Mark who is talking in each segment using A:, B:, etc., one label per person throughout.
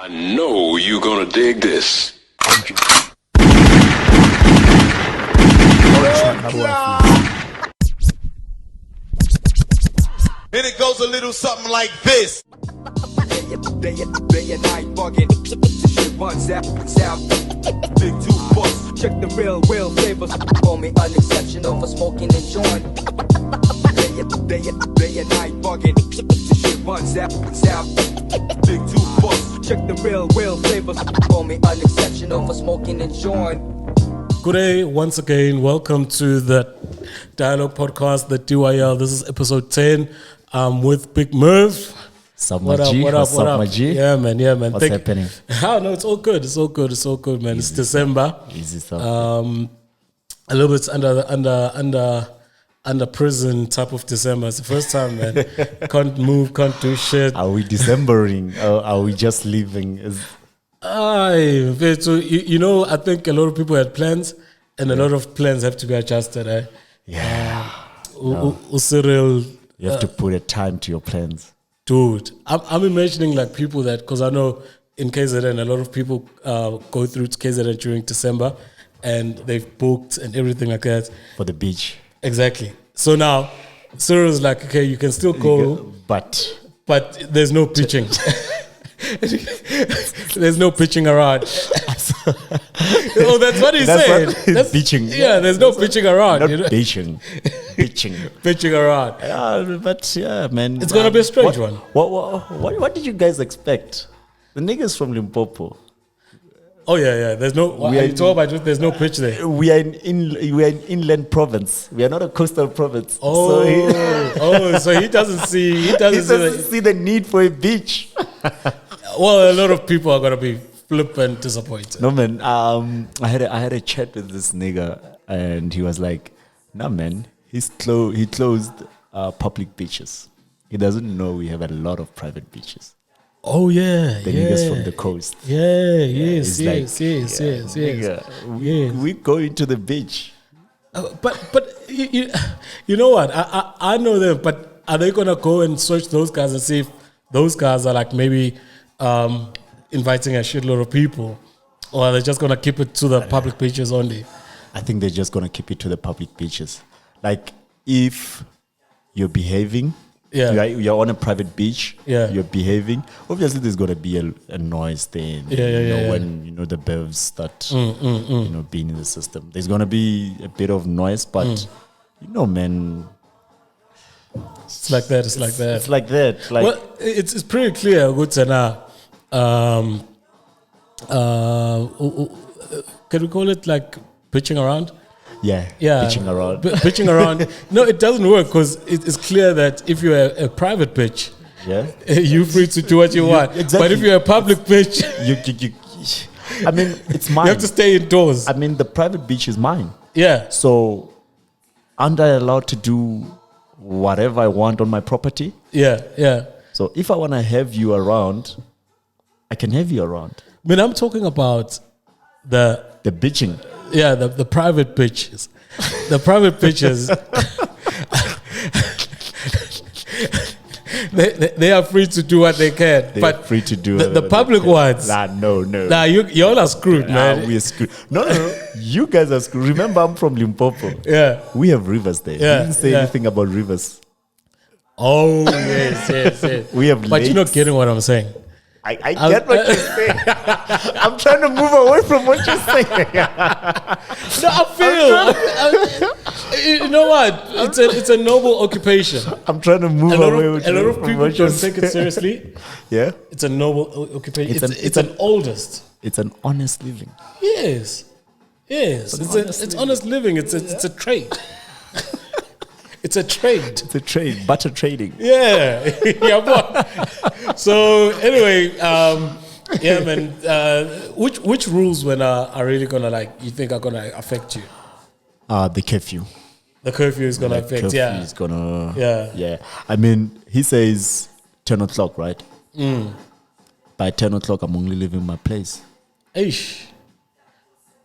A: I know you're gonna dig this.
B: And it goes a little something like this.
C: Day and night bugging. Shit runs out. Big two bucks. Check the real flavors. Call me unexceptional for smoking and joint. Day and night bugging. Shit runs out. Big two bucks. Check the real flavors. Call me unexceptional for smoking and joint.
D: Good day once again. Welcome to the Dialogue Podcast, the DYL. This is episode 10. I'm with Big Merv.
E: What up?
D: Yeah, man.
E: What's happening?
D: Oh, no, it's all good, man. It's December.
E: Easy stuff.
D: A little bit under prison type of December. It's the first time, man. Can't move, can't do shit.
E: Are we Decembering or are we just leaving?
D: So, you know, I think a lot of people had plans and a lot of plans have to be adjusted.
E: Yeah.
D: Cyril,
E: You have to put a time to your plans.
D: dude, I'm imagining like people that, because I know in KZN, a lot of people go through to KZN during December and they've booked and everything like that.
E: For the beach.
D: Exactly. So now, Cyril's like, okay, you can still go,
E: but
D: there's no pitching. There's no pitching around. Oh, that's what he said. That's
E: pitching.
D: Yeah, there's no pitching around.
E: Not
D: you know?
E: pitching.
D: Pitching around.
E: But yeah, man.
D: It's going to be a strange one.
E: What did you guys expect? The niggas from Limpopo.
D: Oh, yeah. There's no, there's no pitch there.
E: We are in inland province. We are not a coastal province.
D: So he doesn't see. He doesn't
E: see the need for a beach.
D: Well, a lot of people are gonna be flippant disappointed.
E: No man, I had a chat with this nigga, and he was like, "Nah, man, he closed public beaches. He doesn't know we have a lot of private beaches."
D: Oh yeah,
E: the niggas from the coast.
D: Yes.
E: Nigga, we go into the beach.
D: But you know what? I know them, but are they gonna go and search those guys and see if those guys are like maybe inviting a shitload of people, or are they just gonna keep it to the public beaches only?
E: I think they're just gonna keep it to the public beaches. Like if you're behaving.
D: Yeah.
E: You're on a private beach.
D: Yeah.
E: You're behaving. Obviously, there's going to be a noise thing. When the bells start, being in the system. There's going to be a bit of noise, but man,
D: it's like that. It's
E: like that. Like,
D: well, it's pretty clear. Can we call it like pitching around?
E: Yeah, pitching around.
D: Pitching around. No, it doesn't work because it's clear that if you're a private pitch, you're free to do what you want.
E: Exactly.
D: But if you're a public pitch,
E: I mean, it's mine.
D: You have to stay indoors.
E: I mean, the private beach is mine.
D: Yeah.
E: So, aren't I allowed to do whatever I want on my property?
D: Yeah.
E: So, if I want to have you around, I can have you around.
D: I mean, I'm talking about the
E: bitching.
D: Yeah, the private pitches. The private pitches. they are free to do what they can.
E: But free to do
D: the public ones.
E: No.
D: You all are screwed, man.
E: We're screwed. No. You guys are screwed. Remember, I'm from Limpopo.
D: Yeah.
E: We have rivers there.
D: Yeah.
E: We didn't say anything about rivers.
D: Oh, yes.
E: We have
D: But
E: lakes.
D: you're not getting what I'm saying.
E: I get what you're saying. I'm trying to move away from what you're saying.
D: No, I feel. You know what? It's a noble occupation.
E: I'm trying to move away
D: a lot of people don't take it seriously.
E: Yeah?
D: It's a noble occupation. It's an oldest.
E: It's an honest living.
D: Yes. It's honest living. It's a trade. It's a trade.
E: It's a trade. Butter trading.
D: Yeah. Boy. So anyway, man. Which rules are really gonna you think are gonna affect you?
E: The curfew.
D: The curfew is gonna affect.
E: Curfew
D: Yeah.
E: is gonna.
D: Yeah.
E: I mean, he says 10 o'clock, right? By 10 o'clock, I'm only leaving my place.
D: Eish.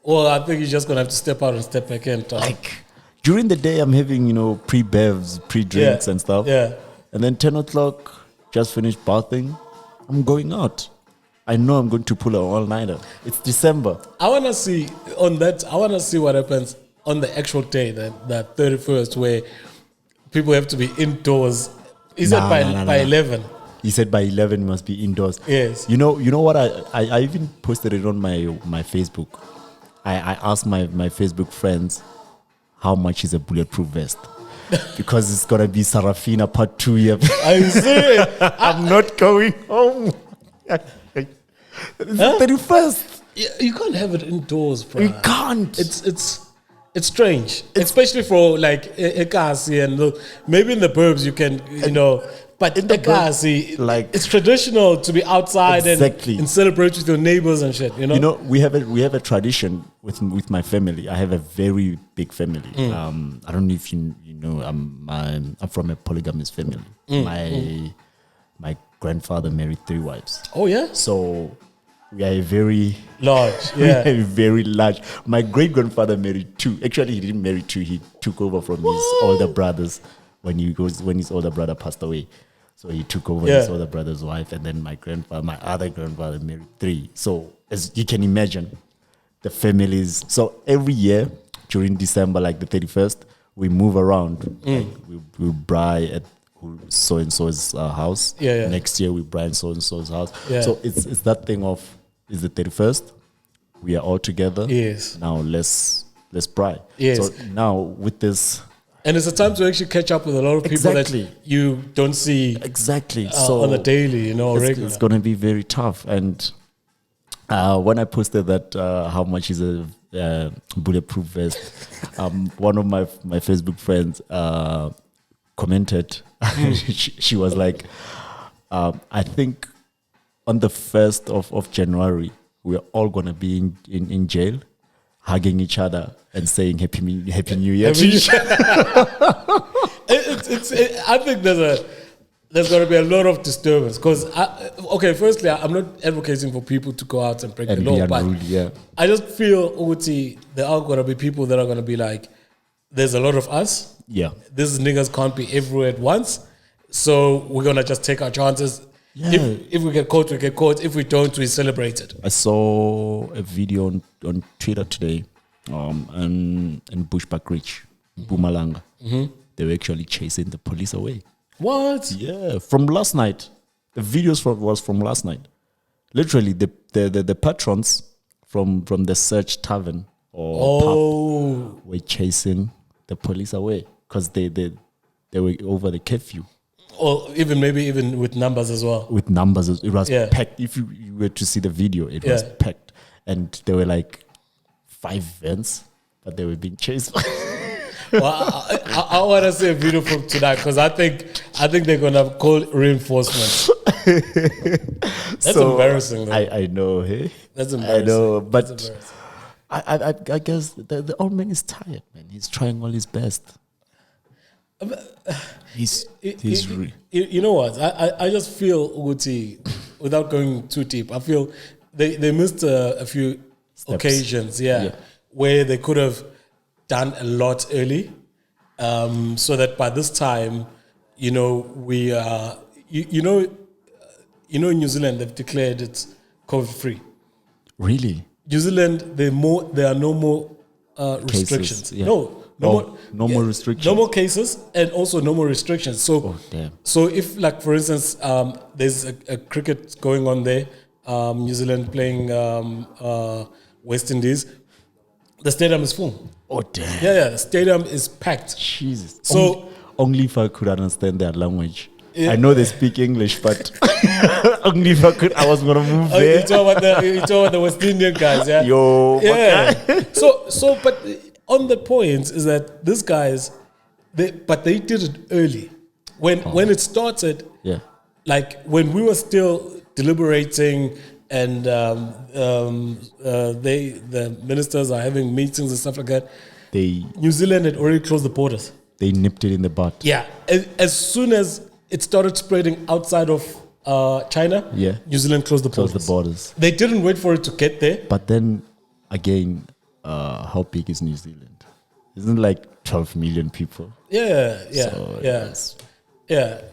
D: Well, I think you're just gonna have to step out and step back in.
E: During the day, I'm having, pre-bevs, pre-drinks and stuff.
D: Yeah.
E: And then 10 o'clock, just finished bathing. I'm going out. I know I'm going to pull an all-nighter. It's December.
D: I want to see on that. I want to see what happens on the actual day, that 31st, where people have to be indoors. Is it by 11?
E: He said by 11 must be indoors.
D: Yes.
E: You know what? I even posted it on my Facebook. I asked my Facebook friends how much is a bulletproof vest. Because it's gonna be Sarafina part 2 here.
D: I'm serious.
E: I'm not going home. It's the 31st.
D: You can't have it indoors, bro.
E: You can't.
D: It's strange, especially for like Ekasi and maybe in the burbs you can, but in Ekasi,
E: like,
D: it's traditional to be outside
E: exactly.
D: and celebrate with your neighbors and shit.
E: We have a tradition with my family. I have a very big family. I don't know if you know. I'm from a polygamous family. My grandfather married 3 wives.
D: Oh yeah.
E: So we are a very
D: large. Yeah.
E: We are very large. My great grandfather married 2. Actually, he didn't marry 2. He took over from his older brothers when his older brother passed away. So he took over his older brother's wife, and then my other grandfather married 3. So as you can imagine, the families. So every year during December, like the 31st, we move around. Like we braai at so and so's house.
D: Yeah.
E: Next year we braai in so and so's house.
D: Yeah.
E: So it's that thing of, is the 31st. We are all together.
D: Yes.
E: Now let's braai.
D: Yes.
E: So now with this.
D: And it's a time to actually catch up with a lot of people
E: Exactly.
D: that you don't see
E: So
D: on the daily, regular.
E: it's going to be very tough. And when I posted that, how much is a bulletproof vest, one of my Facebook friends commented. She was like, I think on the 1st of January, we're all going to be in jail, hugging each other and saying Happy New Year to each other.
D: I think there's going to be a lot of disturbance because, firstly, I'm not advocating for people to go out and break the law, but I just feel, Uti, there are going to be people that are going to be like, there's a lot of us.
E: Yeah.
D: These niggas can't be everywhere at once. So we're going to just take our chances.
E: Yeah.
D: If we get caught, we get caught. If we don't, we celebrate it.
E: I saw a video on Twitter today, in Bushbuck Ridge, Mpumalanga. They were actually chasing the police away.
D: What?
E: Yeah, from last night. The videos was from last night. Literally, the patrons from the Search Tavern or pub were chasing the police away because they were over the curfew.
D: Or even with numbers as well.
E: With numbers, it was packed. If you were to see the video, it was packed, and there were like 5 vans, but they were being chased.
D: Well, I want to see a video from tonight because I think they're gonna call reinforcements. That's embarrassing. Though.
E: I know, hey.
D: That's embarrassing.
E: I know, but I guess the old man is tired, man. He's trying all his best.
D: You know what? I just feel, Uguti, without going too deep, I feel they missed a few occasions, where they could have done a lot early, so that by this time, we are, in New Zealand they've declared it COVID free.
E: Really?
D: New Zealand, there are no more restrictions.
E: Cases,
D: No more
E: restrictions.
D: No more cases and also no more restrictions. So, so if, like, for instance, there's a cricket going on there, New Zealand playing West Indies, the stadium is full.
E: Oh, damn.
D: Yeah, the stadium is packed.
E: Jesus.
D: So
E: only if I could understand their language. I know they speak English, but only if I could, I was gonna move there.
D: You talk about the West Indian guys, yeah.
E: Yeah.
D: But on the point is that these guys, they did it early. When it started, like when we were still deliberating and the ministers are having meetings and stuff like that, New Zealand had already closed the borders.
E: They nipped it in the butt.
D: Yeah, as soon as it started spreading outside of China, New Zealand closed the borders. They didn't wait for it to get there.
E: But then again, how big is New Zealand? Isn't it like 12 million people?
D: Yeah.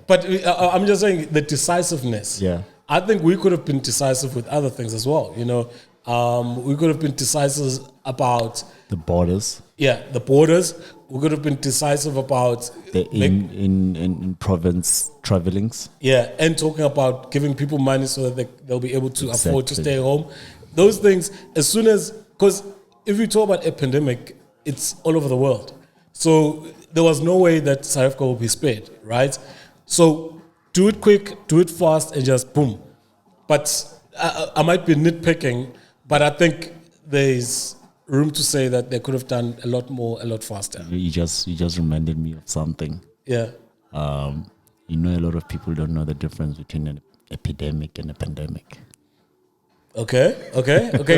D: But I'm just saying the decisiveness I think we could have been decisive with other things as well. You know, we could have been decisive about
E: The borders.
D: the borders. We could have been decisive about
E: The in province travelings.
D: and talking about giving people money so that they'll be able to afford to
E: Exactly.
D: stay home. Those things, as soon as, because if you talk about a pandemic, it's all over the world. So there was no way that South Africa will be spared, right? So do it quick, do it fast, and just boom. But I might be nitpicking, but I think there's room to say that they could have done a lot more, a lot faster.
E: You just reminded me of something.
D: Yeah.
E: You know, a lot of people don't know the difference between an epidemic and a pandemic.
D: Okay.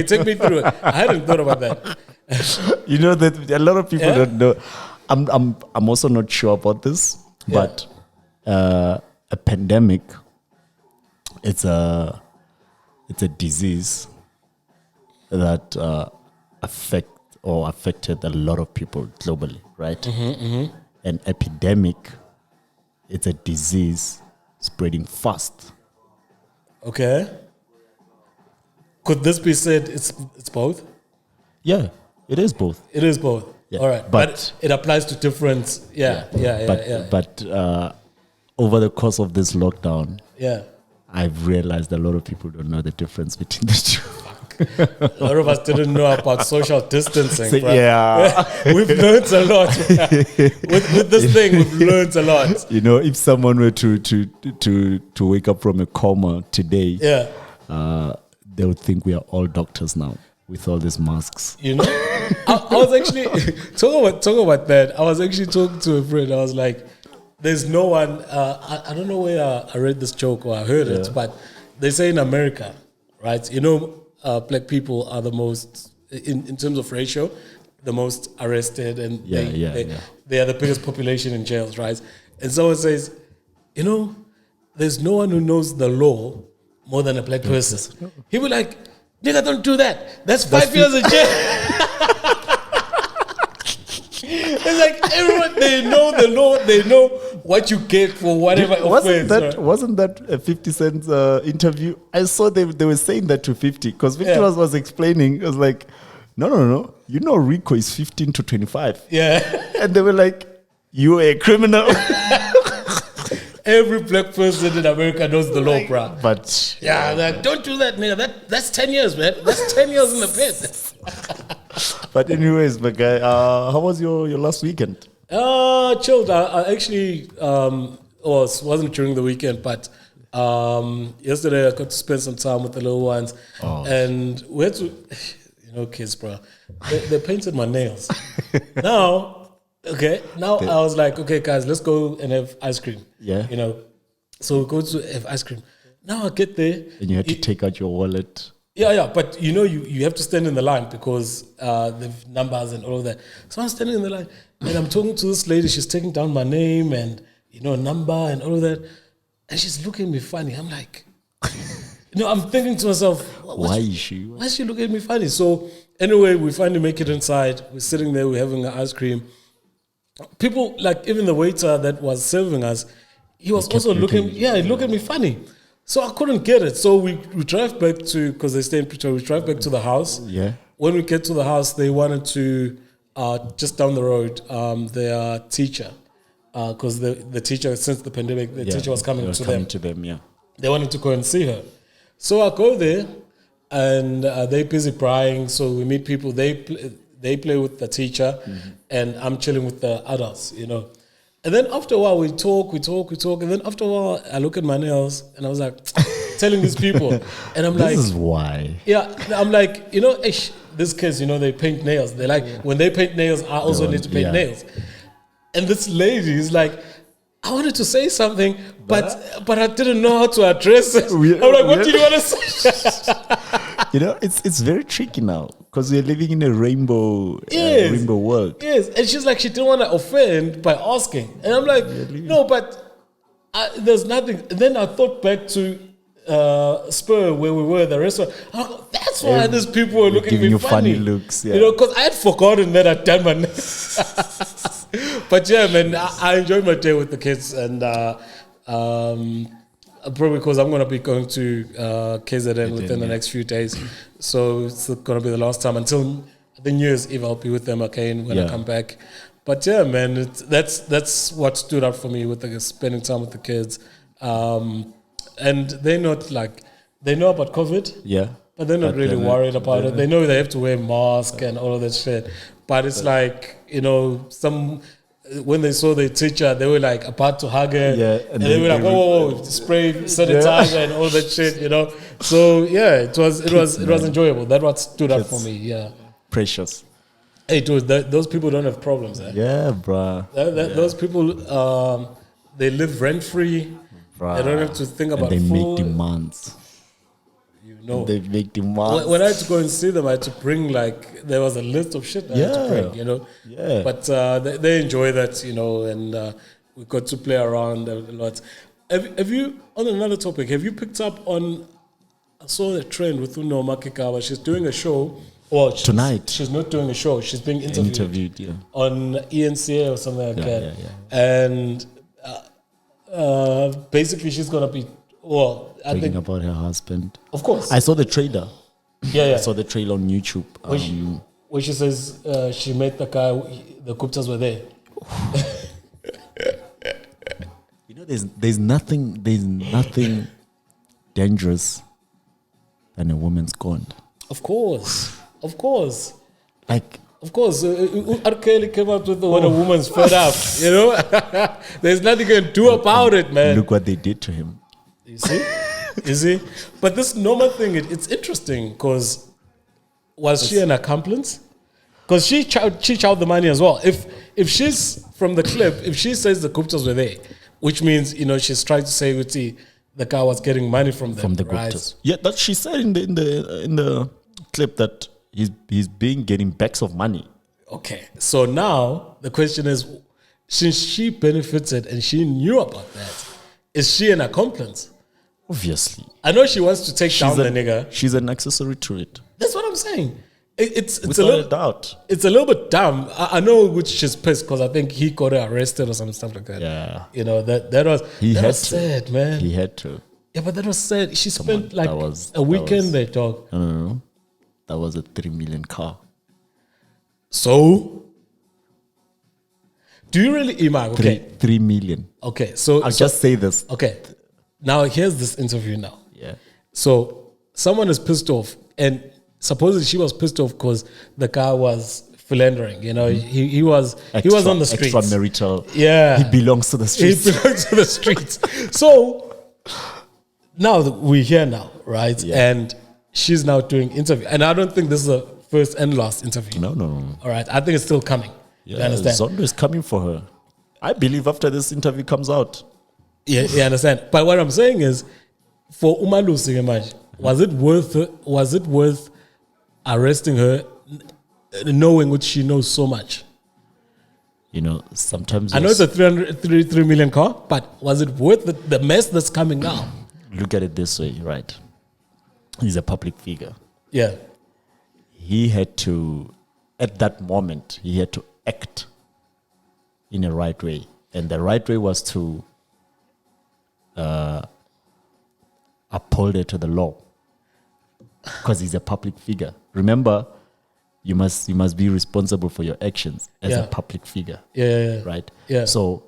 D: Take me through it. I hadn't thought about that.
E: You know that a lot of people don't know. I'm also not sure about this, but a pandemic, it's a disease that affected a lot of people globally, right? An epidemic, it's a disease spreading fast.
D: Okay. Could this be said it's both?
E: Yeah, it is both.
D: It is both.
E: Yeah,
D: All right. But it applies to different.
E: But over the course of this lockdown, I've realized a lot of people don't know the difference between the two.
D: A lot of us didn't know about social distancing.
E: So,
D: bruh.
E: yeah.
D: We've learned a lot. with this thing, we've learned a lot.
E: You know, if someone were to wake up from a coma today, they would think we are all doctors now with all these masks.
D: You know, I was actually talking about that. I was actually talking to a friend. I was like, "There's no one." I don't know where I read this joke or I heard it, but they say in America, right? You know, black people are the most, in terms of ratio, the most arrested, and they are the biggest population in jails, right? And someone says, you know, there's no one who knows the law more than a black person. He would like, nigga, don't do that. That's 5 years in jail. It's like everyone, they know the law, they know what you get for whatever offense.
E: Wasn't that a 50 Cent's interview? I saw they were saying that to 50 because 50 was explaining. It was like, no. You know, RICO is 15 to 25.
D: Yeah.
E: And they were like, you are a criminal.
D: Every black person in America knows the law, bro.
E: But
D: like, don't do that, nigga. That's 10 years, man. That's 10 years in the pit.
E: But anyways, my guy, how was your last weekend?
D: Chilled. I actually wasn't during the weekend, but yesterday I got to spend some time with the little ones, and we had to, you know, kids, bro. They painted my nails. Now I was like, okay, guys, let's go and have ice cream.
E: Yeah,
D: you know, so we go to have ice cream. Now I get there,
E: and you had to take out your wallet.
D: Yeah, but you know, you have to stand in the line because the numbers and all of that. So I'm standing in the line and I'm talking to this lady. She's taking down my name and, you know, number and all of that. And she's looking at me funny. I'm like, you know, I'm thinking to myself, why is she looking at me funny? So anyway, we finally make it inside. We're sitting there, we're having ice cream. People, like even the waiter that was serving us, he was also looking at me funny. So I couldn't get it. So we drive back to, because they stay in Pretoria, we drive back to the house.
E: Yeah.
D: When we get to the house, they wanted to, just down the road, their teacher, because the teacher, since the pandemic, the teacher was coming to them.
E: Yeah.
D: They wanted to go and see her. So I go there, and they're busy crying. So we meet people. They play with the teacher, and I'm chilling with the adults, you know. And then after a while, we talk. And then after a while, I look at my nails and I was like, telling these people. And I'm like,
E: this is why.
D: Yeah, I'm like, you know, this kids, you know, they paint nails. They're like, when they paint nails, I also need to paint nails. And this lady is like, I wanted to say something, but I didn't know how to address it. I'm like, what do you want to say?
E: You know, it's very tricky now because we're living in a rainbow world.
D: Yes, and she's like, she didn't want to offend by asking, and I'm like, no, but there's nothing. And then I thought back to Spur where we were, the restaurant. I'm like, that's why these people were looking at me funny
E: looks,
D: you know, because I had forgotten that I'd done my nails. But yeah, man, I enjoyed my day with the kids, and Probably because I'm going to be going to KZN within the next few days. So it's going to be the last time until the New Year's Eve. I'll be with them again when I come back. But yeah, man, that's what stood out for me with spending time with the kids. And they're not like, they know about COVID.
E: Yeah.
D: But they're not really worried about it. They know they have to wear a mask and all of that shit. But it's like, you know, when they saw their teacher, they were like about to hug her. Yeah, and they were like, whoa, spray sanitizer and all that shit, you know. So yeah, it was enjoyable. That what stood out for me. Yeah.
E: Precious.
D: Hey, dude, those people don't have problems. Eh?
E: Yeah, bro.
D: Those people, they live rent free. They don't have to think about
E: and they
D: food.
E: make demands.
D: No.
E: They make demands.
D: When I had to go and see them, I had to bring there was a list of shit I had to bring, you know.
E: Yeah.
D: But they enjoy that, you know, and we got to play around a lot. Have you, on another topic, have you picked up on, I saw the trend with Uno Makikawa, she's doing a show. Well,
E: tonight.
D: She's not doing a show, she's being interviewed on ENCA or something like that. And basically she's going to be,
E: talking about her husband.
D: Of course.
E: I saw the trailer.
D: Yeah.
E: I saw the trailer on YouTube.
D: Where she says she met the guy, the Guptas were there.
E: You know, there's nothing dangerous than a woman scorned.
D: Of course.
E: Like,
D: of course, R. Kelly came out with when a woman's fed up, you know? There's nothing you can do about it, man.
E: Look what they did to him.
D: You see? But this Norma thing, it's interesting because was she an accomplice? Because she chowed the money as well. If she's from the clip, if she says the Guptas were there, which means, you know, she's trying to say the guy was getting money from them. From the Guptas.
E: Yeah, that she said in the clip that he's getting bags of money.
D: Okay. So now the question is, since she benefited and she knew about that, is she an accomplice?
E: Obviously.
D: I know she wants to take down the nigga.
E: She's an accessory to it.
D: That's what I'm saying. It's
E: without a little doubt.
D: It's a little bit dumb. I know which she's pissed because I think he got her arrested or some stuff like that.
E: Yeah.
D: You know, that was sad, man.
E: He had to.
D: Yeah, but that was sad. She spent a weekend there, dog.
E: No. That was a 3 million car.
D: So? Do you really, Imag? Okay.
E: 3 million.
D: Okay, so
E: I'll just say this.
D: Okay. Now here's this interview now.
E: Yeah.
D: So someone is pissed off, and supposedly she was pissed off because the guy was philandering. You know, he was on the streets.
E: Extramarital.
D: Yeah.
E: He belongs to the streets.
D: He belongs to the streets. So now we're here now, right?
E: Yeah.
D: And she's now doing interview. And I don't think this is the first and last interview.
E: No.
D: All right. I think it's still coming.
E: Yeah,
D: you understand?
E: Zondo is coming for her. I believe after this interview comes out.
D: Yeah, you understand. But what I'm saying is, for Umalusi, imagine, was it worth arresting her, knowing what she knows so much?
E: You know, sometimes
D: I know it's a 3 million car, but was it worth the mess that's coming now?
E: Look at it this way, right? He's a public figure.
D: Yeah.
E: He had to, at that moment, he had to act in a right way. And the right way was to uphold her to the law. Because he's a public figure. Remember, you must be responsible for your actions as a public figure.
D: Yeah.
E: Right?
D: Yeah.
E: So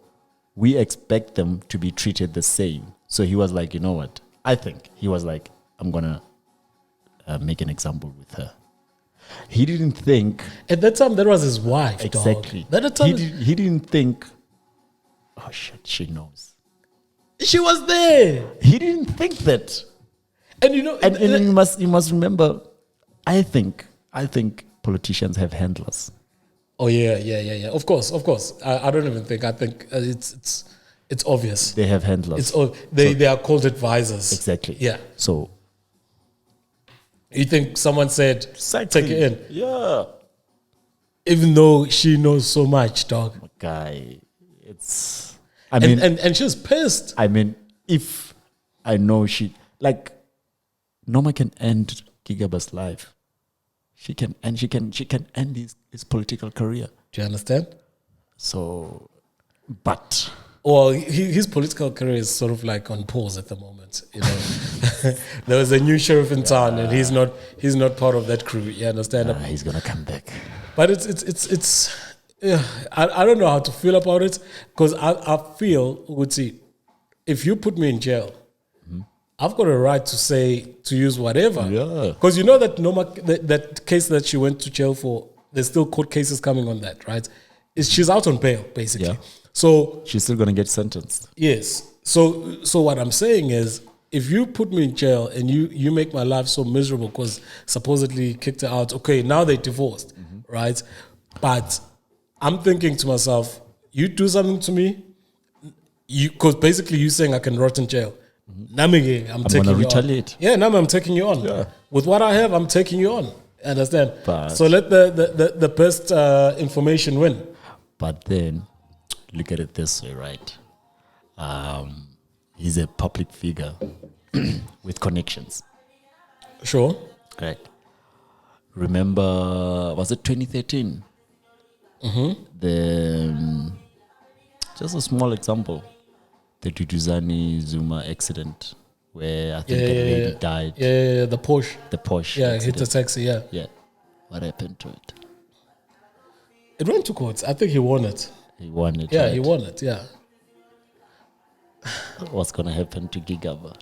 E: we expect them to be treated the same. So he was like, you know what? I think he was like, I'm going to make an example with her. He didn't think...
D: At that time, that was his wife,
E: exactly.
D: Dog. That time
E: he didn't think, oh shit, she knows.
D: She was there.
E: He didn't think that.
D: And you know...
E: And you must remember, I think politicians have handlers.
D: Oh, yeah. Of course. I don't even think. I think it's obvious.
E: They have handlers.
D: They are called advisors.
E: Exactly.
D: Yeah.
E: So...
D: You think someone said,
E: exactly.
D: Take it in?
E: Yeah.
D: Even though she knows so much, dog.
E: Guy, it's...
D: And she's pissed.
E: I mean, if I know she... Like, Norma can end Gigaba's life. She can end his political career.
D: Do you understand?
E: So, but
D: Well, his political career is sort of like on pause at the moment. You know, there was a new sheriff in town, and he's not part of that crew. You understand?
E: He's gonna come back.
D: But it's yeah, I don't know how to feel about it, because I feel, Uguti, if you put me in jail, I've got a right to use whatever.
E: Yeah.
D: Because you know that that case that she went to jail for, there's still court cases coming on that, right? She's out on bail, basically.
E: Yeah.
D: So
E: She's still gonna get sentenced.
D: yes. So what I'm saying is, if you put me in jail and you make my life so miserable because supposedly kicked her out, okay, now they divorced, right? But I'm thinking to myself, you do something to me, because basically you saying I can rot in jail. I'm taking
E: gonna
D: you
E: retaliate.
D: on. Yeah, now I'm taking you on.
E: Yeah.
D: With what I have, I'm taking you on. Understand?
E: But-
D: so let the best information win.
E: But then, look at it this way, right? He's a public figure with connections.
D: Sure.
E: Correct. Remember, was it 2013? The just a small example, the Duduzane Zuma accident, where I think a lady died.
D: Yeah, the Porsche.
E: The Porsche.
D: Yeah, hit
E: accident.
D: the taxi. Yeah,
E: Yeah. What happened to it?
D: it went to court. I think he won it.
E: He won it.
D: Yeah,
E: right?
D: he won it. Yeah.
E: What's gonna happen to Gigaba?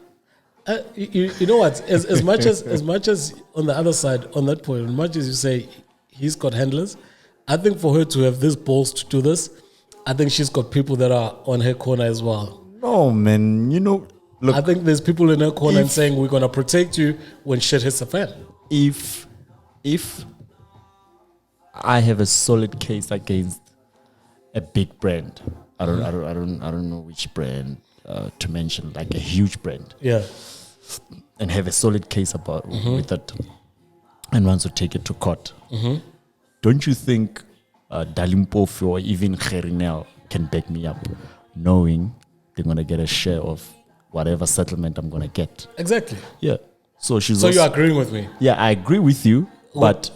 D: You know what? As much as on the other side, on that point, as much as you say he's got handlers, I think for her to have this balls to do this, I think she's got people that are on her corner as well.
E: No, man. You know, look.
D: I think there's people in her corner and saying we're gonna protect you when shit hits the fan.
E: If I have a solid case against a big brand, I don't know which brand to mention, like a huge brand,
D: Yeah.
E: and have a solid case about with it, and wants to take it to court. Don't you think Dalimpofu or even Gerinel can back me up, knowing they're gonna get a share of whatever settlement I'm gonna get?
D: Exactly.
E: Yeah. So she's
D: So
E: also,
D: you're agreeing with me?
E: yeah, I agree with you, but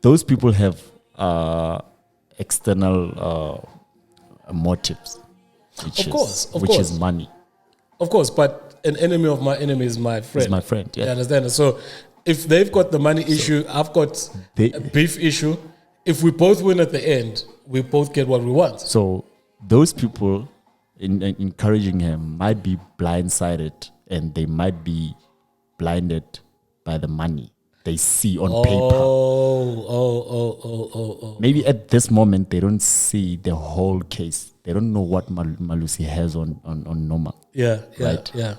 E: those people have external motives, which
D: Of
E: which
D: course.
E: is money.
D: Of course, but an enemy of my enemy is my friend.
E: Is my friend.
D: You
E: Yeah.
D: understand? So if they've got the money issue, I've got
E: They-
D: a beef issue. If we both win at the end, we both get what we want.
E: So those people in encouraging him might be blindsided, and they might be blinded by the money they see on paper.
D: Oh.
E: Maybe at this moment they don't see the whole case. They don't know what Malusi has on Noma.
D: Yeah.
E: Right.
D: Yeah.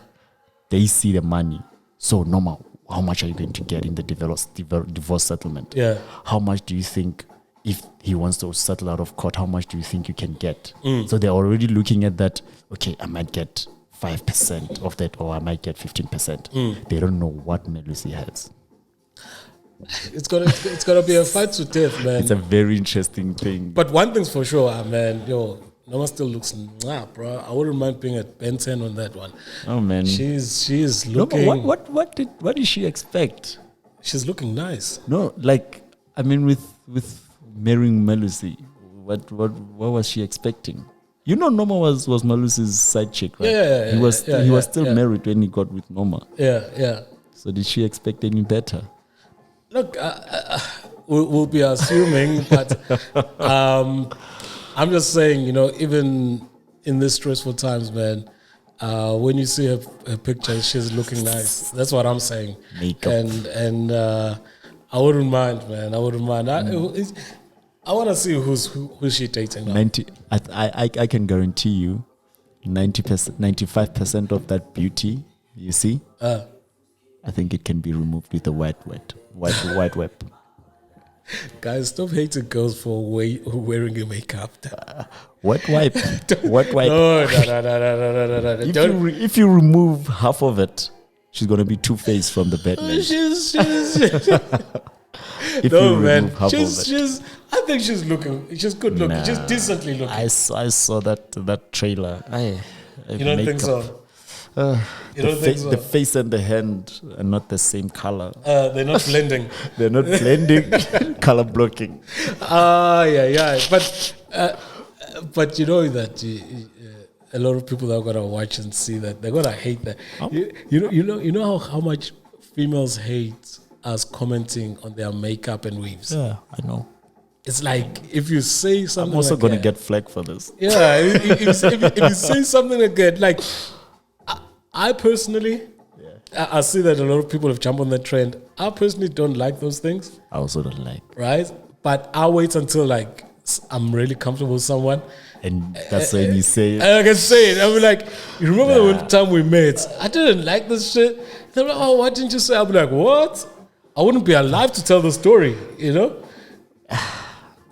E: They see the money. So Noma, how much are you going to get in the divorce settlement?
D: Yeah.
E: How much do you think, if he wants to settle out of court, how much do you think you can get? So they're already looking at that. Okay, I might get 5% of that, or I might get 15%. They don't know what Melusi has.
D: It's gonna be a fight to death, man.
E: It's a very interesting thing.
D: But one thing's for sure, man. Noma still looks bro. I wouldn't mind being at Ben 10 on that one.
E: Oh man,
D: She's
E: no, but
D: looking.
E: what did she expect?
D: She's looking nice.
E: No, like, I mean, with marrying Melusi, what was she expecting? You know, Noma was Malusi's side chick, right?
D: Yeah,
E: he was still
D: yeah.
E: married when he got with Noma.
D: Yeah.
E: So did she expect any better?
D: Look, we'll be assuming, but I'm just saying, even in these stressful times, man, when you see her picture, she's looking nice. That's what I'm saying.
E: Makeup.
D: And I wouldn't mind, man. I wouldn't mind. I want to see who's she dating now.
E: 90. I can guarantee you, 90%, 95% of that beauty you see, I think it can be removed with a white web.
D: Guys, stop hating girls for wearing your makeup.
E: Wet wipe. Wet wipe.
D: No.
E: If you remove half of it, she's gonna be Two-Face from the Batman.
D: She's
E: If
D: no,
E: you
D: man.
E: remove half of it.
D: I think she's good looking.
E: Nah.
D: She's decently looking.
E: I saw that trailer.
D: You don't think so? You don't think so?
E: The face and the hand are not the same color.
D: They're not blending.
E: They're not blending. Color blocking.
D: Yeah. But you know that a lot of people that are gonna watch and see that they're gonna hate that. You know how much females hate us commenting on their makeup and weaves.
E: Yeah, I know.
D: It's like if you say something,
E: I'm also
D: like
E: gonna
D: that-
E: get flack for this.
D: Yeah, if you say something like that, like I personally, I see that a lot of people have jumped on that trend. I personally don't like those things,
E: I also don't like.
D: right? But I wait until like I'm really comfortable with someone.
E: And that's when you say,
D: And I can say it. I'm like, you remember the one time we met? I didn't like this shit. They're like, oh, why didn't you say? I'll be like, what? I wouldn't be alive to tell the story, you know?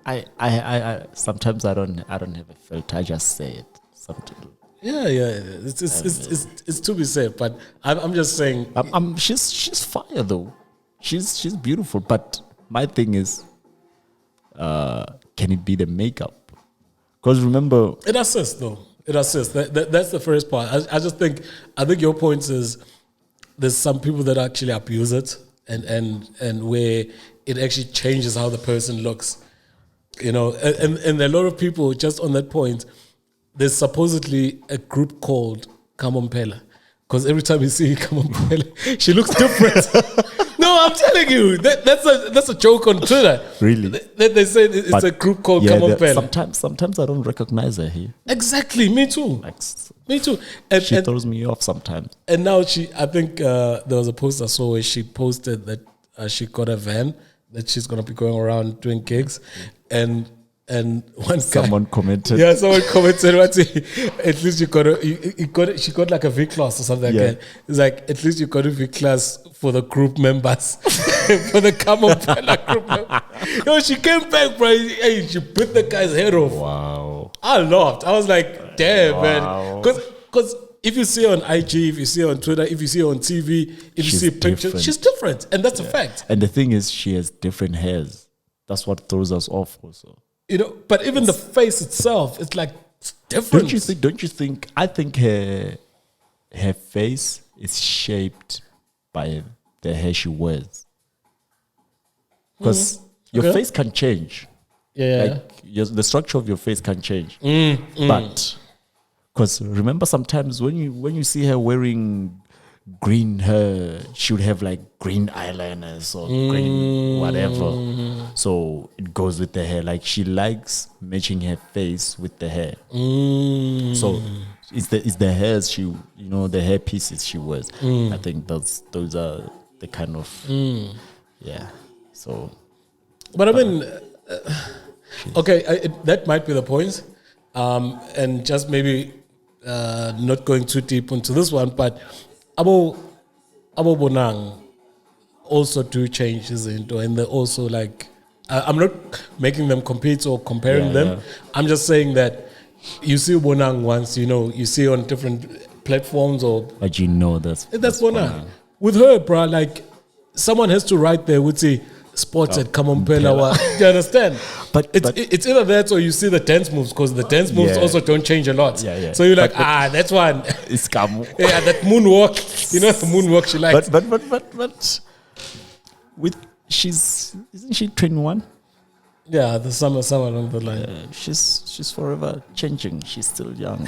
E: I sometimes I don't have a filter. I just say it. Sometimes.
D: Yeah. It's to be said, but I'm just saying.
E: She's fire though. She's beautiful. But my thing is, can it be the makeup? Because remember,
D: It assists though. It assists. That's the first part. I think your point is there's some people that actually abuse it and where it actually changes how the person looks. You know, and a lot of people just on that point, there's supposedly a group called Kamompela. Because every time you see Kamompela, she looks different. No, I'm telling you, that's a joke on Twitter.
E: Really?
D: They say it's a group called Kamompela.
E: Sometimes I don't recognize her here.
D: Exactly, me too.
E: Like,
D: Me too. And,
E: she
D: and,
E: throws me off sometimes.
D: and now I think there was a post I saw where she posted that she got a van that she's gonna be going around doing gigs, and one
E: Someone
D: guy,
E: commented.
D: yeah, someone commented, at least she got like a V class or something
E: Yeah.
D: like that. It's like, at least you got a V class for the group members, for the Kamompela group members. Yo, she came back, bro. Hey, she bit the guy's head off.
E: Wow.
D: I laughed. I was like, damn, man.
E: Wow.
D: Because if you see her on IG, if you see her on Twitter, if you see her on TV, if you
E: She's
D: see pictures,
E: different.
D: she's different. And that's a fact.
E: And the thing is, she has different hairs. That's what throws us off also.
D: You know, but even the face itself, it's like it's different.
E: Don't you think? I think her face is shaped by the hair she wears. Because your
D: Okay.
E: face can change.
D: Yeah.
E: Like the structure of your face can change. But because remember, sometimes when you see her wearing green hair, she would have like green eyeliners or green whatever. So it goes with the hair. Like she likes matching her face with the hair. So it's the hairs the hair pieces she wears. I think those are the kind of yeah. So,
D: But I mean, okay, that might be the point. And just maybe not going too deep into this one, but Abo Bonang also do change into, and they're also like, I'm not making them compete or comparing them.
E: Yeah.
D: I'm just saying that you see Bonang once, you see on different platforms
E: but that's
D: Bonang. With her, bro, like someone has to write there would say sports at Kamompela. Do you understand?
E: But
D: it's either that or you see the dance moves, because the dance moves
E: Yeah.
D: also don't change a lot.
E: Yeah.
D: So you're like,
E: But-
D: that's one.
E: it's Kamu.
D: Yeah, that moonwalk. The moonwalk she likes.
E: But isn't she 21?
D: Yeah, the summer along the line.
E: She's forever changing. She's still young.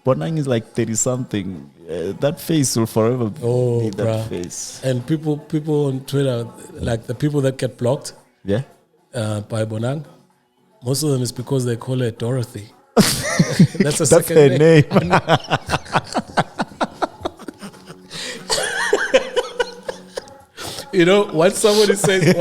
E: Bonang is like 30 something. That face will forever be that
D: bruh.
E: face.
D: And people on Twitter, like the people that get blocked
E: Yeah.
D: by Bonang, most of them is because they call her Dorothy. That's a
E: That's
D: second
E: her name.
D: Once somebody says,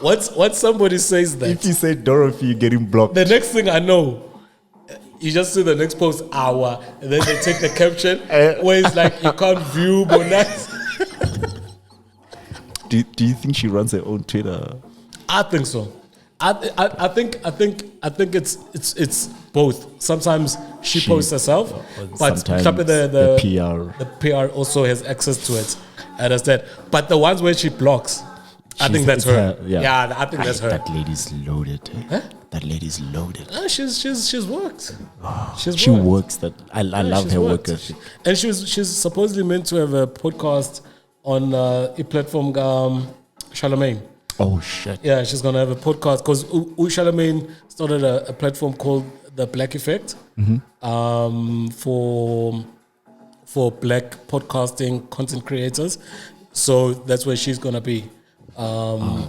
D: once somebody says that,
E: If you say Dorothy, you're getting blocked.
D: the next thing I know, you just see the next post hour, and then they take the caption where it's like you can't view Bonang.
E: Do you think she runs her own Twitter?
D: I think so. I think it's both. Sometimes she posts herself, but
E: sometimes
D: the PR also has access to it. I understand. But the ones where she blocks, I think that's
E: it's
D: her.
E: yeah.
D: I think that's her.
E: That lady's loaded.
D: Huh?
E: That lady's loaded.
D: She's worked.
E: She works. That I love
D: she's
E: her
D: worked.
E: work ethic.
D: And she's supposedly meant to have a podcast on a platform, Charlemagne.
E: Oh shit.
D: Yeah, she's gonna have a podcast because Charlemagne started a platform called the Black Effect for black podcasting content creators. So that's where she's gonna be. Well,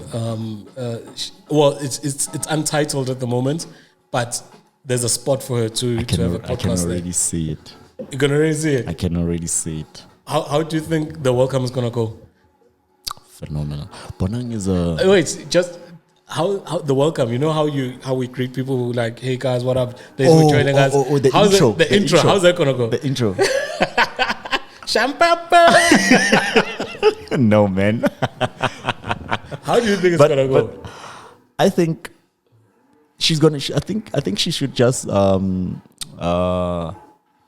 D: it's untitled at the moment, but there's a spot for her to have a podcast.
E: I can already see it.
D: You're gonna already see it.
E: I can already see it.
D: How do you think the welcome is gonna go?
E: Phenomenal. Bonang is a.
D: Wait, just how the welcome? You know how we greet people like, hey guys, what up? Thanks for joining us.
E: The
D: how's
E: intro.
D: The intro. How's that gonna go?
E: The intro.
D: Shampapa.
E: No, man.
D: How do you think it's gonna go?
E: But I think she's gonna. I think she should just